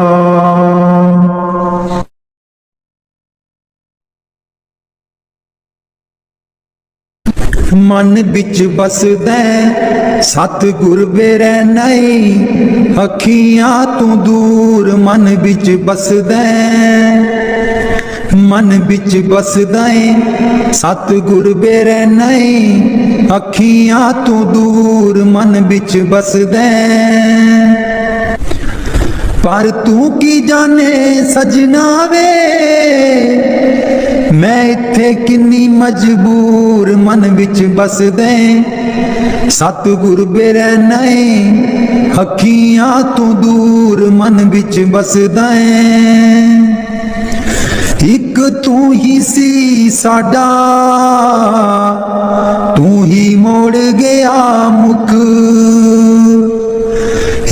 Speaker 1: मन बिच बसदै सतगुर बेरै नहीं। अखियां तू दूर मन बिच बसदै। मन बिच बसदा सतगुर बेरै नहीं। अखियां तू दूर मन बिच बसदै। पर तू की जाने सजना वे, मैं इत्थे किन्नी मजबूर मन बिच बसदे। सतगुर बेरै नहीं। अखियां तू दूर मन बिच बसदा। एक तू ही सी साडा, तू ही मोड़ गया मुख।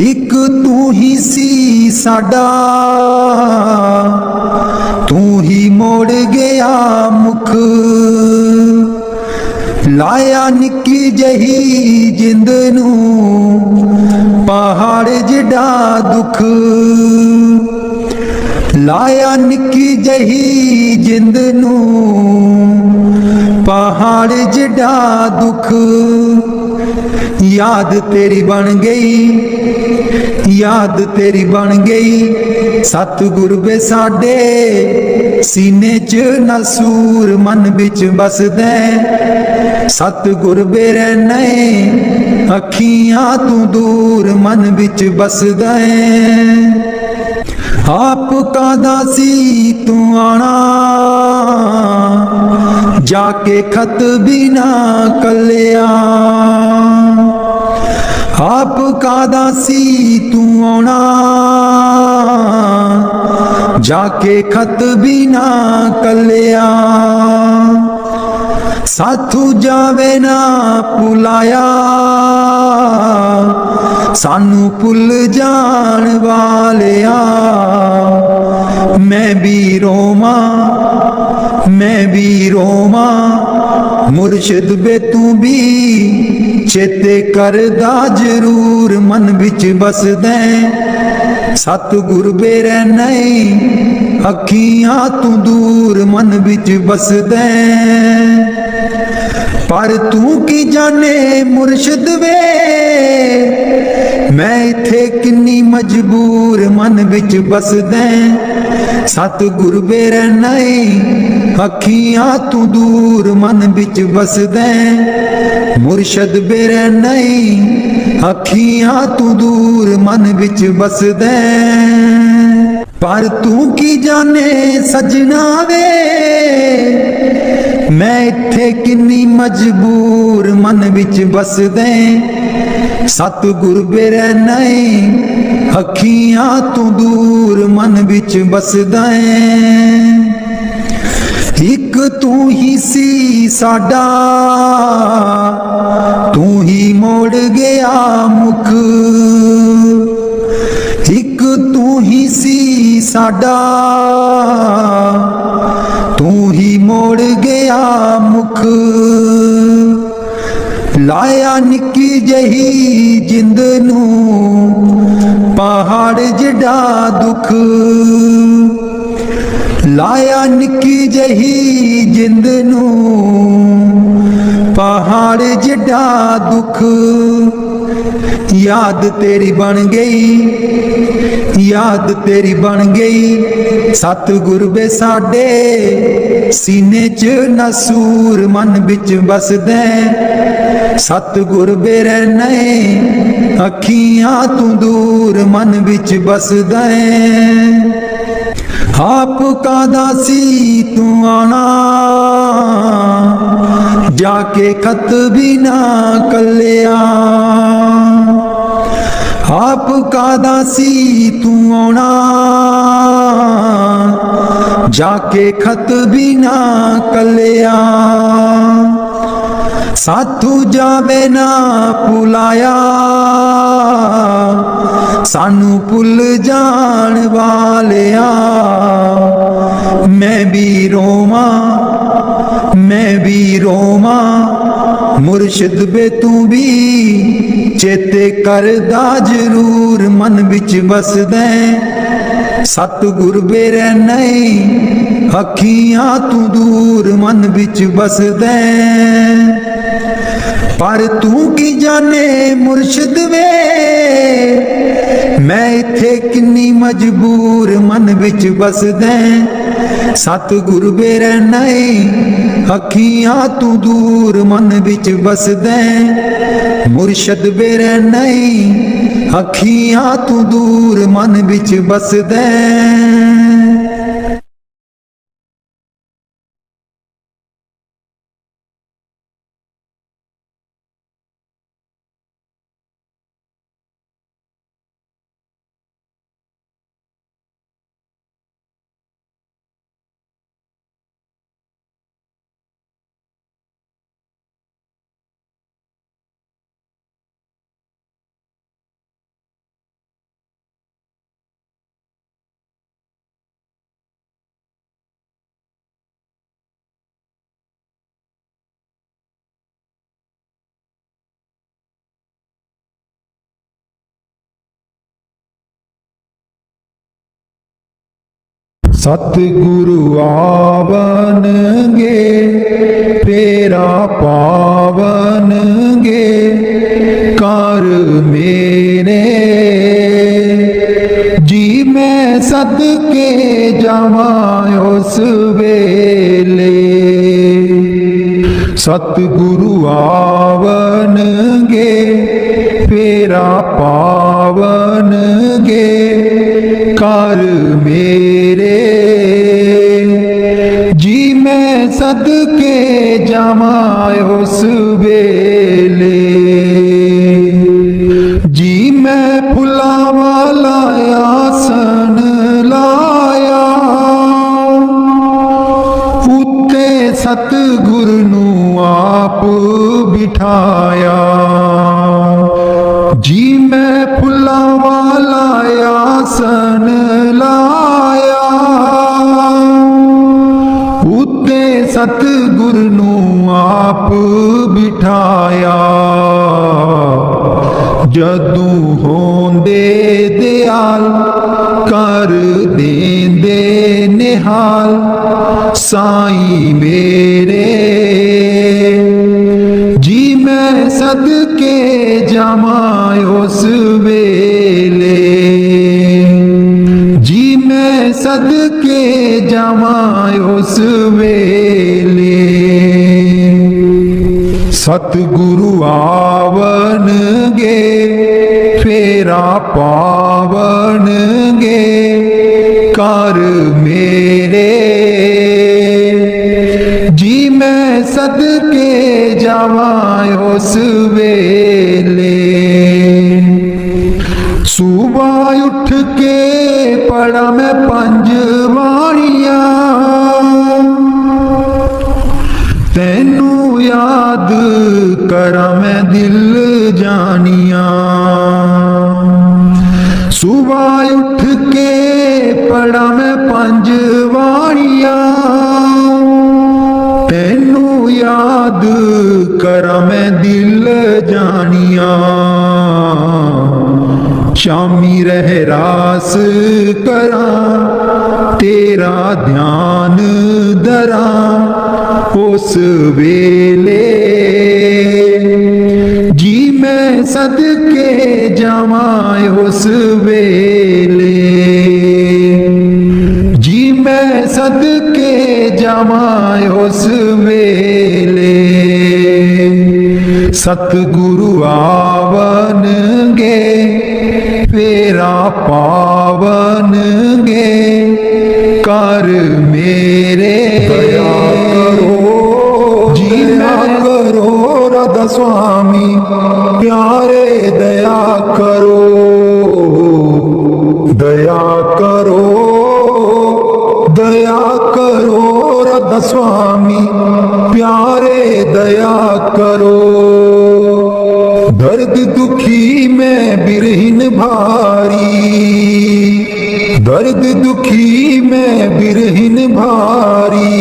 Speaker 1: एक तू ही सी साडा, तू ही मोड़ गया मुख। लाया निक्की जही जिंद नू पहाड़ जिडा दुख। लाया निक्की जही जिंद नू पहाड़ जिडा दुख। याद तेरी बन गई, याद तेरी बन गई। सतगुर वे साडे सीने च नसूर मन बिच बसदे। सतगुर बेरै नहीं। अखियां तू दूर मन बिच बसदे। आप कादा सी तू आना, जाके खत भी ना कलिया। आप कादा सी तू आना, जाके खत भी ना कलिया। साथू जावे ना भुलाया, सानू भुल जान वालिया। मैं भी रोमा, मैं भी रोमा। मुर्शिद बे तू भी चेते करदा जरूर मन बिच बसदे। सतगुर बेरै नहीं। अखियां तू दूर मन बिच बसदे। पर तू की जाने मुर्शिद वे, मैं इत्थे किन्नी मजबूर मन बिच बसदे। सतगुर बेरै नहीं। अखियां तू दूर मन बिच बसदे। मुर्शद बेरै नहीं। अखियां तू दूर मन बिच बसदे। पर तू की जाने सजना वे, मैं इत्थे किन्नी मजबूर मन बिच बसदे। सतगुर बेरै नहीं। अखियां तू दूर मन बिच बसदा। एक तू ही सी साडा, तू ही मोड़ गया मुख। एक तू ही सी साडा, तू ही मोड़ गया मुख। लाया निक्की जही जिंद नू पहाड़ जिडा दुख। लिया निक्की जही जिंद नू पहाड़ जिड्डा दुख, याद तेरी बन गई, याद तेरी बन गई। सतगुर वे साडे सीने च नसूर मन बिच बसदे, सतगुर वे रहने अखियां तू दूर मन बिच बसदे। आप का दासी तू आना, जाके खत भी ना कलिया। आप का दासी तू आना, जाके खत भी ना कलिया। साथू जावे ना भुलाया, सानू भुल जान वालिया। मैं भी रोवा, मैं भी रोवा, मुर्शिद बे तू भी चेते करदा जरूर मन बिच बसदे। सतगुर बे रहने अखियां तू दूर मन बिच बसदे। पर तू की जाने मुर्शिद वे, मैं इत्थे किन्नी मजबूर मन बिच बसदे। सतगुर वे रहने अखियां तू दूर मन बिच बसदे। मुर्शिद वे रहने अखियां तू दूर मन बिच बसदे। सतगुरु आवनगे फेरा पावनगे कर मेरे। जी मैं सदके जावा उस वेले, सतगुरु आवनगे फेरा पावनगे कर मेरे। जी मैं सदके जावा उस वेले, जी मैं फुला वाला आसन लाया, उत्ते सतगुर नू आप बिठाया। जी मैं फुला वाला आसन लाया, उत्ते सतगुर नू आप बिठाया। जदू होंदे दयाल कर देंदे निहाल साईं मेरे। जी मैं सदके जावा उस वेले, जी मैं सदके जावा उस वेले। सतगुरु आवनगे फेरा पावनगे कर मेरे। जी मैं सदके जावा उस वेले। सुबह उठ के पढ़ा मैं पंज बाणियां, तैनू याद करा मैं दिल जानिया। सुबह उठ के पढ़ा मैं पंज बाणियां, तैनू याद करा मैं दिल जानिया। शामी रहरास करा तेरा ध्यान करा उस वेले जी मैं सदके जावां उस वेले जी मैं सदके जावां उस वेले सतगुरु आवनगे फेरा पावनगे कर मेरे
Speaker 2: दया करो
Speaker 1: जी
Speaker 2: दया करो राधा स्वामी प्यारे दया करो दया करो दया करो राधा स्वामी प्यारे दया करो दर्द दुखी में बिरहिन भारी दर्द दुखी में बिरहिन भारी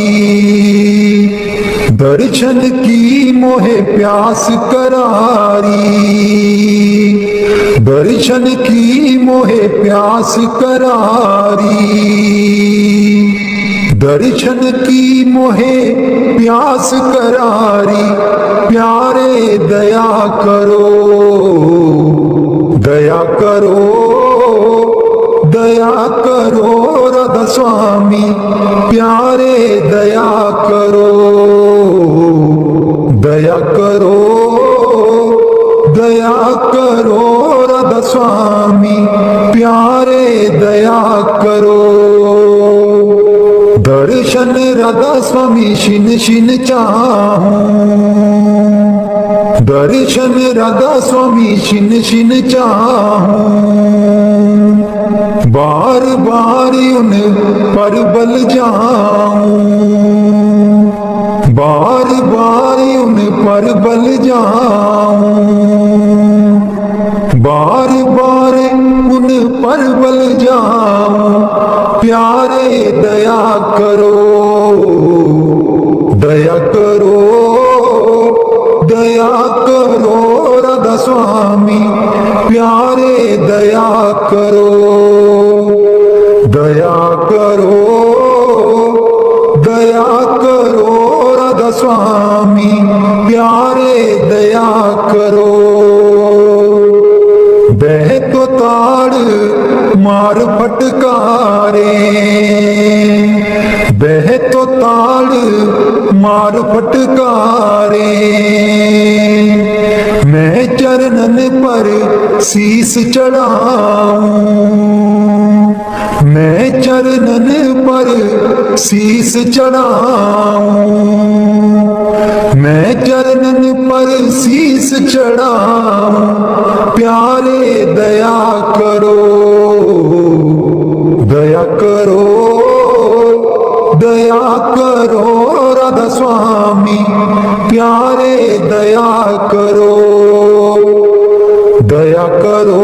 Speaker 2: दर्शन की मोहे प्यास करारी दर्शन की मोहे प्यास करारी दर्शन की मोहे प्यास करारी प्यारे दया करो दया करो दया करो राधा स्वामी प्यारे दया करो दया करो दया करो राधा स्वामी प्यारे दया करो दर्शन राधा स्वामी शिन शिन चाहूं दर्शन राधा स्वामी शिन शिन चाहूं बार बार उन पर बल जाऊं बार बार उन पर बल जाऊं बार बार उन पर बल जाऊं प्यारे दया करो दया करो दया करो राधा स्वामी प्यारे दया करो दया करो दया करो राधा स्वामी प्यारे दया करो बह तो ताड़ मार फटकारे बह तो ताड़ मार फटकारे मैं चरणन पर शीस चढ़ाऊं मैं चरणन पर शीस चढ़ाऊं मैं चरणन पर शीस चढ़ाऊं प्यारे दया करो दया करो दया करो राधा स्वामी प्यारे दया करो दया करो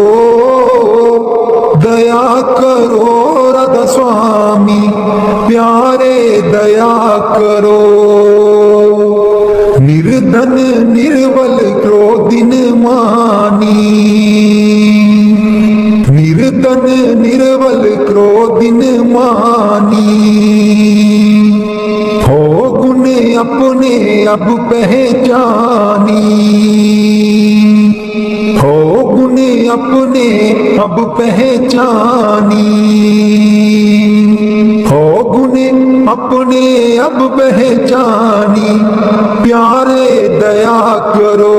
Speaker 2: दया करो राधा स्वामी प्यारे दया करो निर्धन निर्बल क्रोधिन मानी निर्धन निर्बल क्रोधिन मानी हो गुने अपने अब पहचानी हो गुने अपने अब पहचानी हो गुने अपने अब पहचानी प्यारे दया करो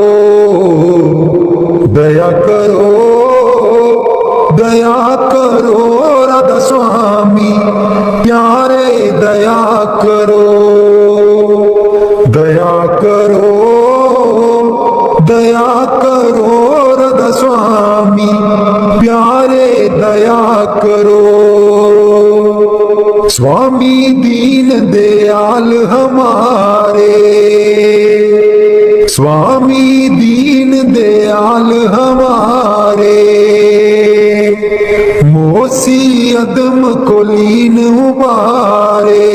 Speaker 2: दया करो दया करो राधा स्वामी प्यारे दया करो दया करो दया करो राधा स्वामी प्यारे दया करो स्वामी दीन दयाल हमारे स्वामी दीन दयाल हमारे मोसी अदम को लीन उबारे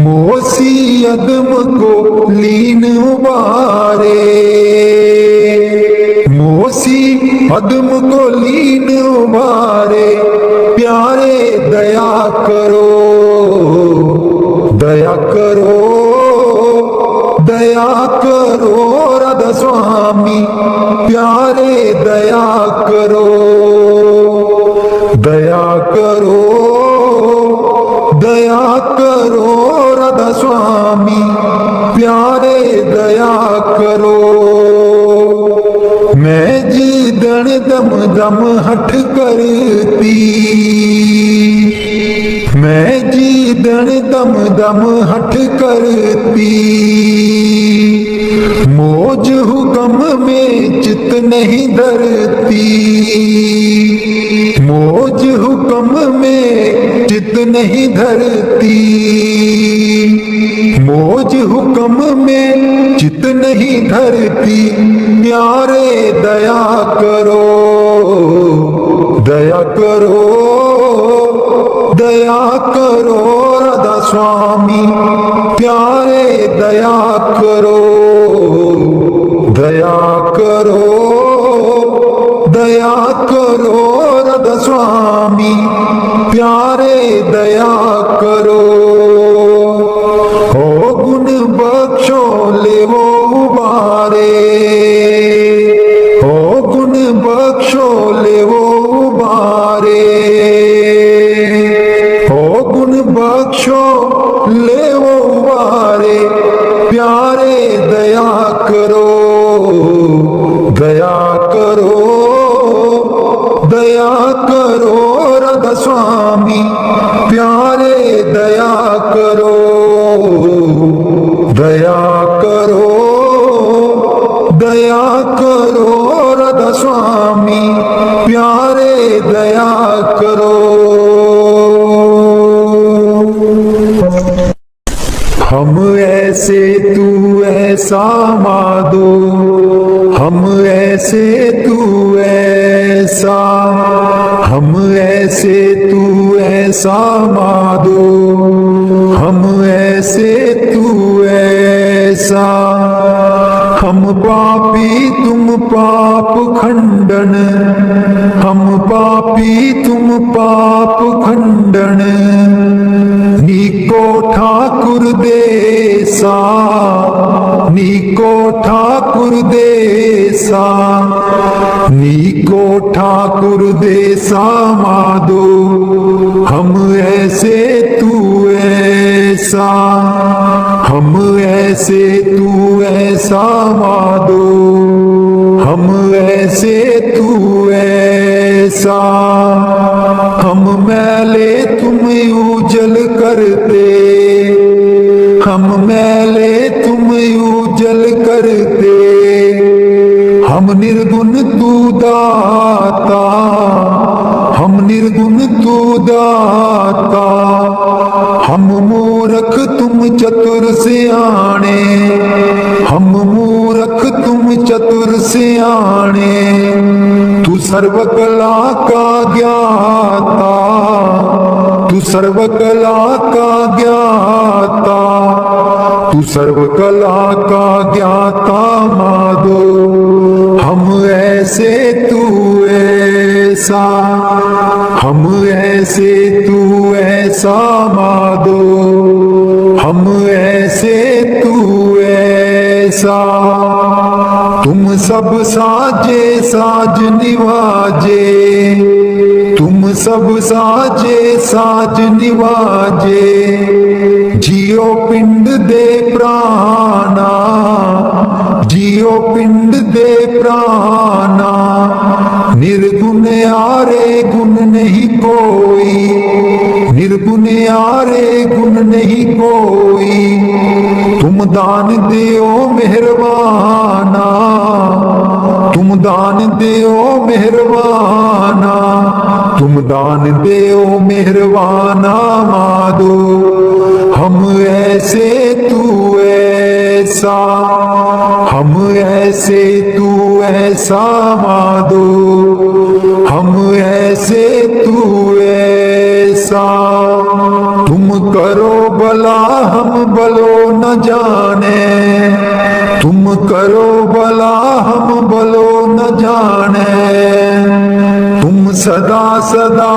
Speaker 2: मोसी अदम को लीन उबारे मोसी अदम को लीन उबारे प्यारे दया करो करो दया करो राधा स्वामी प्यारे दया करो दया करो दया करो राधा स्वामी प्यारे दया करो मैं जीदन दम दम हठ करती मैं जीदन दम दम हठ करती मौज हुक्म में चित नहीं धरती मौज हुक्म में चित नहीं धरती मौज हुक्म में चित नहीं धरती प्यारे दया करो दया करो दया करो राधा स्वामी प्यारे दया करो दया करो दया करो राधा स्वामी प्यारे दया करो ओ गुण बख्शो ले वो उबारे ओ गुण बख्शो ले वो उबारे ओ गुण बख्शो ले वो उबारे प्यारे दया करो दया करो दया करो राधा स्वामी प्यारे दया करो दया करो दया करो राधा स्वामी प्यारे दया करो हम ऐसे तू ऐसा माधो हम ऐसे तू ऐसा हम ऐसे तू ऐसा माधो हम ऐसे तू ऐसा हम पापी तुम पाप खंडन हम पापी तुम पाप खंडन नीको ठाकुर देसा नीको ठाकुर देसा नीको ठाकुर देसा माधो हम ऐसे तू ऐसा हम ऐसे तू ऐसा माधो हम ऐसे तू ऐसा हम मैले तुम उजल करते हम मैले तुम उजल करते हम निर्गुण तू दाता हम निर्गुण तू दाता हम मूर्ख तुम चतुर सियाणे हम मूर्ख तुम चतुर सियाणे तू सर्वकला का ज्ञाता तू सर्वकला का ज्ञाता तू सर्वकला का ज्ञाता माधो हम ऐसे तू ऐसा हम ऐसे तू ऐसा माधो हम ऐसे तू ऐसा तुम सब साजे साज निवाजे तुम सब साजे साज निवाजे जियो पिंड दे प्राणा जियो पिंड दे प्राणा निर्गुण आरे गुण नहीं कोई निर्गुण आरे गुण नहीं कोई तुम दान देओ मेहरबाना तुम दान देओ मेहरबाना तुम दान देओ मेहरबाना माधो हम ऐसे तू ऐसा हम ऐसे तू ऐसा माधो हम ऐसे तू ऐसा तुम करो भला हम भलो न जाने तुम करो भला हम भलो न जाने तुम सदा सदा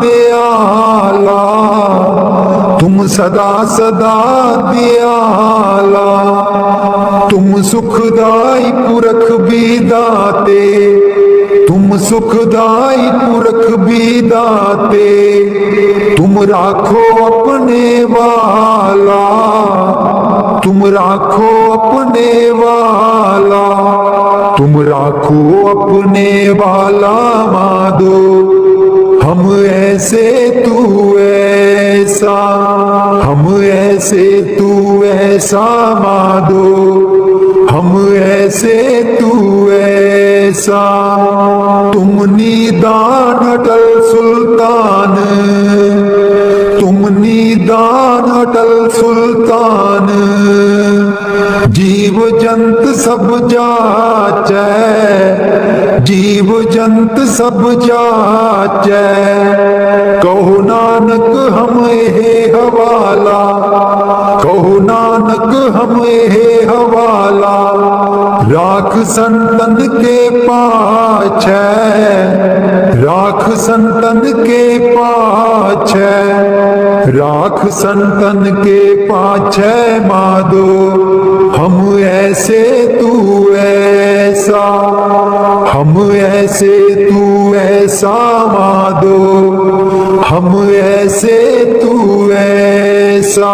Speaker 2: दयाला तुम सदा सदा दयाला, तुम सुखदाई पुरख भी दाते, तुम सुखदाई पुरख भी दाते, तुम राखो अपने वाला, तुम राखो अपने वाला, तुम राखो अपने वाला माधो, हम ऐसे तू ऐसा, हम ऐसे तू ऐसा माधो, हम ऐसे तू ऐसा। तुम निदान अटल सुल्तान, तुम निदान अटल सुल्तान, जीव जंत सब जाचै, जीव जंत सब जाचै, कहो नानक हम हे हवाला, कहो नानक हम हे हवाला, राख संतन के पाछै, राख संतन के पाछै, राख संतन के पाछै माधो, हम ऐसे तू ऐसा, हम ऐसे तू ऐसा माधो, हम ऐसे तू ऐसा।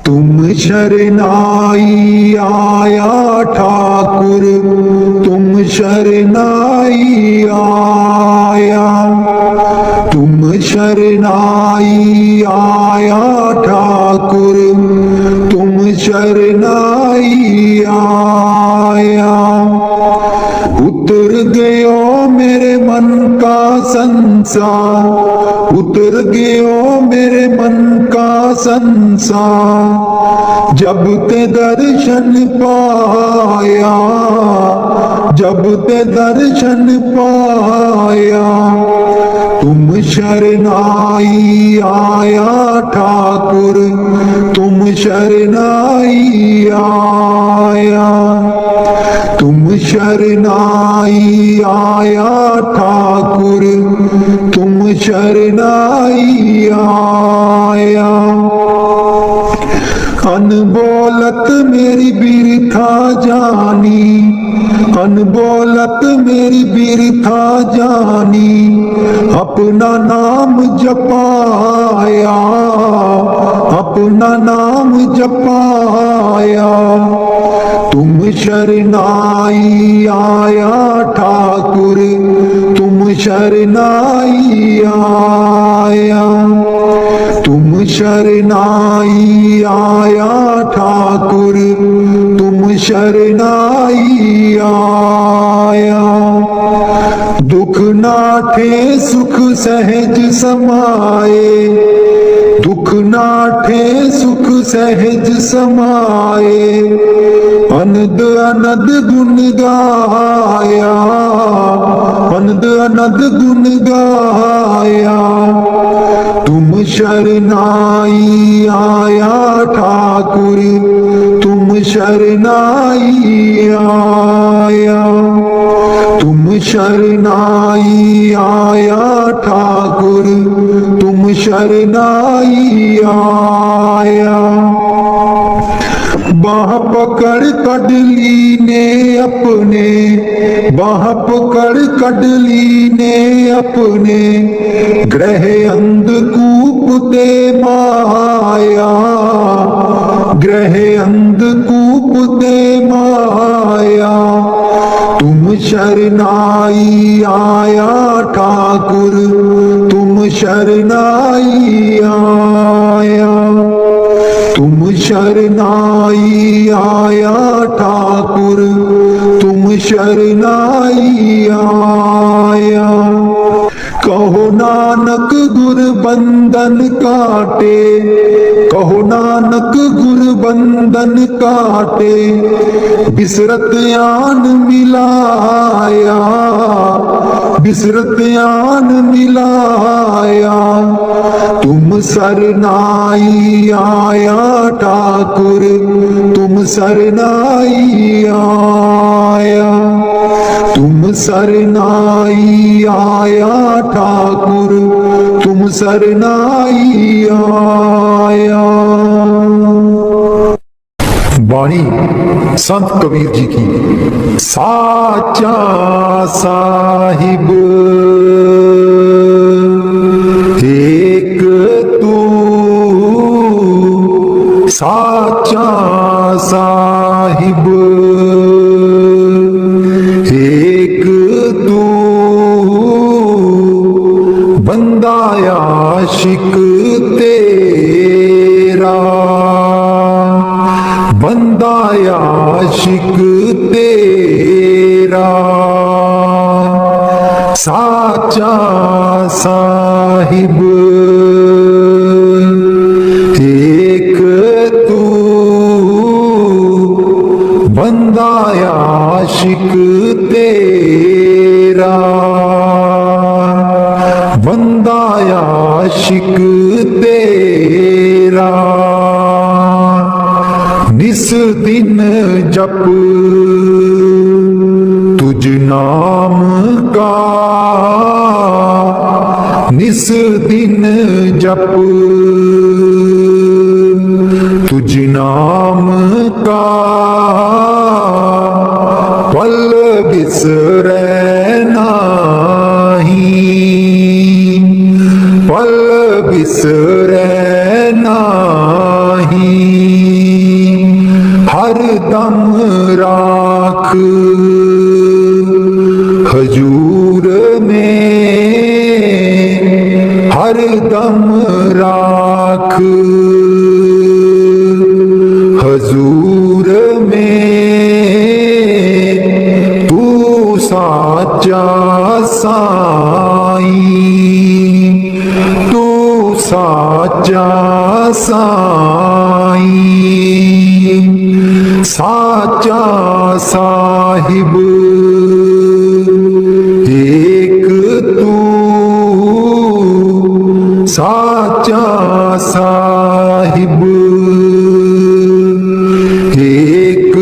Speaker 2: तुम शरनाई आया ठाकुर, तुम शरनाई आया, तुम शरनाई आया ठाकुर, तुम शरनाई आया। उतर गयो मेरे मन का संसार, उतर गयो मेरे मन का संसार, जब ते दर्शन पाया, जब ते दर्शन पाया, तुम शरनाई आया ठाकुर, तुम शरनाई आया, तुम शरनाई आया ठाकुर, तुम शरनाई आया। अनबोलत मेरी बिरथा जानी, अनबोलत मेरी बिरथा जानी, अपना नाम जपाया, अपना नाम जपाया, तुम शरनाई आया ठाकुर, तुम शरनाई आया, तुम शरनाई आया ठाकुर, तुम शरनाई आया। दुख नाठे सुख सहज समाए, दुख नाठे सुख सहज समाए, अनद अनद गुण गाया, अनद अनद गुण गाया, तुम शरनाई आया ठाकुर, तुम शरनाई आया, तुम शरनाई आया ठाकुर, तुम शरनाई आया। बाह पकड़ कड़ली ने अपने, बाह पकड़ कड़ली ने अपने, ग्रह अंधकूप ते माया, ग्रह अंधकूप ते माया, तुम शरनाई आया ठाकुर, तुम शरनाई आया, तुम शरनाई आया ठाकुर, तुम शरनाई आया। कहो नानक गुर बंधन काटे, कहो नानक गुर बंधन काटे, बिसरत आन मिलाया, बिसरत आन मिलाया, तुम सरनाई आया ठाकुर, तुम सरनाई आया, तुम सरनाई आया ठाकुर, तुम सरनाई आया। बाणी संत कबीर जी की। साचा साहिब एक तू, साचा साहिब एक तू, बंदा आशिक तेरा, बंदा आशिक तेरा, साचा साहिब एक तू, बंदा आशिक तेरा, बंदा आशिक तेरा। निस दिन जप तुझ नाम का, निस दिन जप तुझ नाम का, पल बिसरै नाही, पल बिसरै नाही। हर दम राख हजूर में, हर दम राख हजूर में, तू साचा साईं, तू साचा साईं, साचा साहिब एक तू, साचा साहिब एक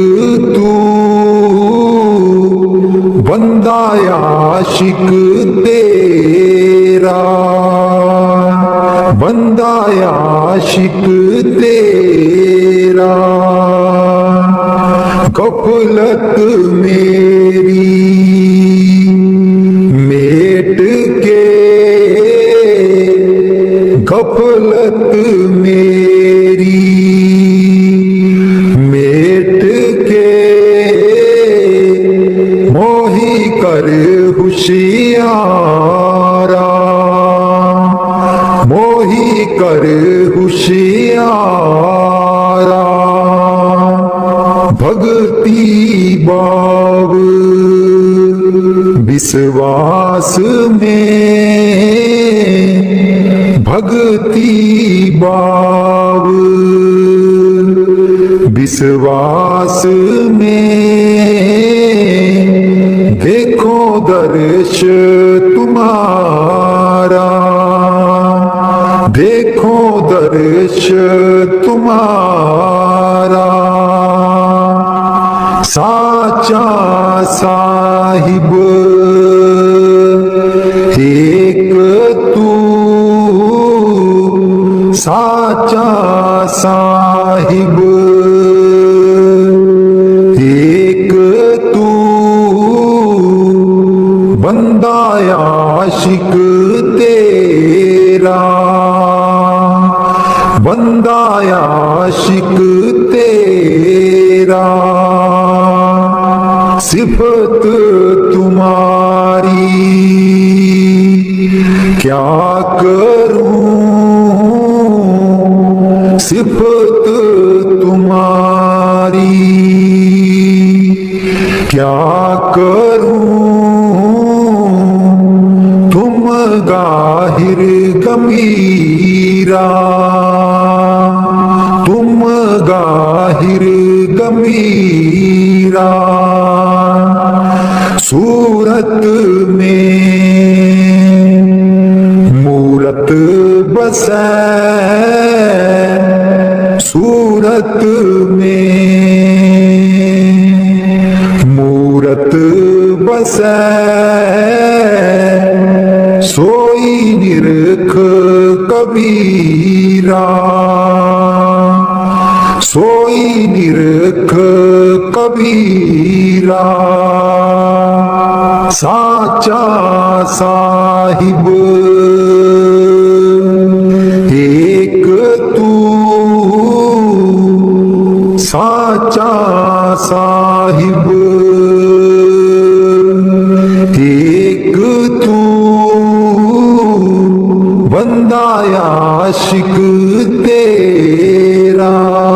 Speaker 2: तू, बंदा आशिक तेरा, बंदा आशिक तेरा। गफलत मेरी मेट के, गफलत मेरी मेट के, मोही कर होशियारा, मोही कर होशियारा। भक्ति बाव विश्वास में, भक्ति बाव विश्वास में, देखो दर्श तुम्हारा, देखो दर्श तुम्हारा। साचा साहिब एक तू, साचा साहिब एक तू, बंदा आशिक तेरा, बंदा आशिक तेरा। सिफत तुम्हारी क्या करूं, सिफत तुम्हारी क्या करूं, तुम गाहिर गंभीरा, तुम गाहिर गंभीरा। सूरत में मूरत बसै, सूरत में मूरत बसै, सोई निरख मीरा सोई निरख कबीरा साचा साहिब एक तू साचा साहिब एक तू बंदा आशिक तेरा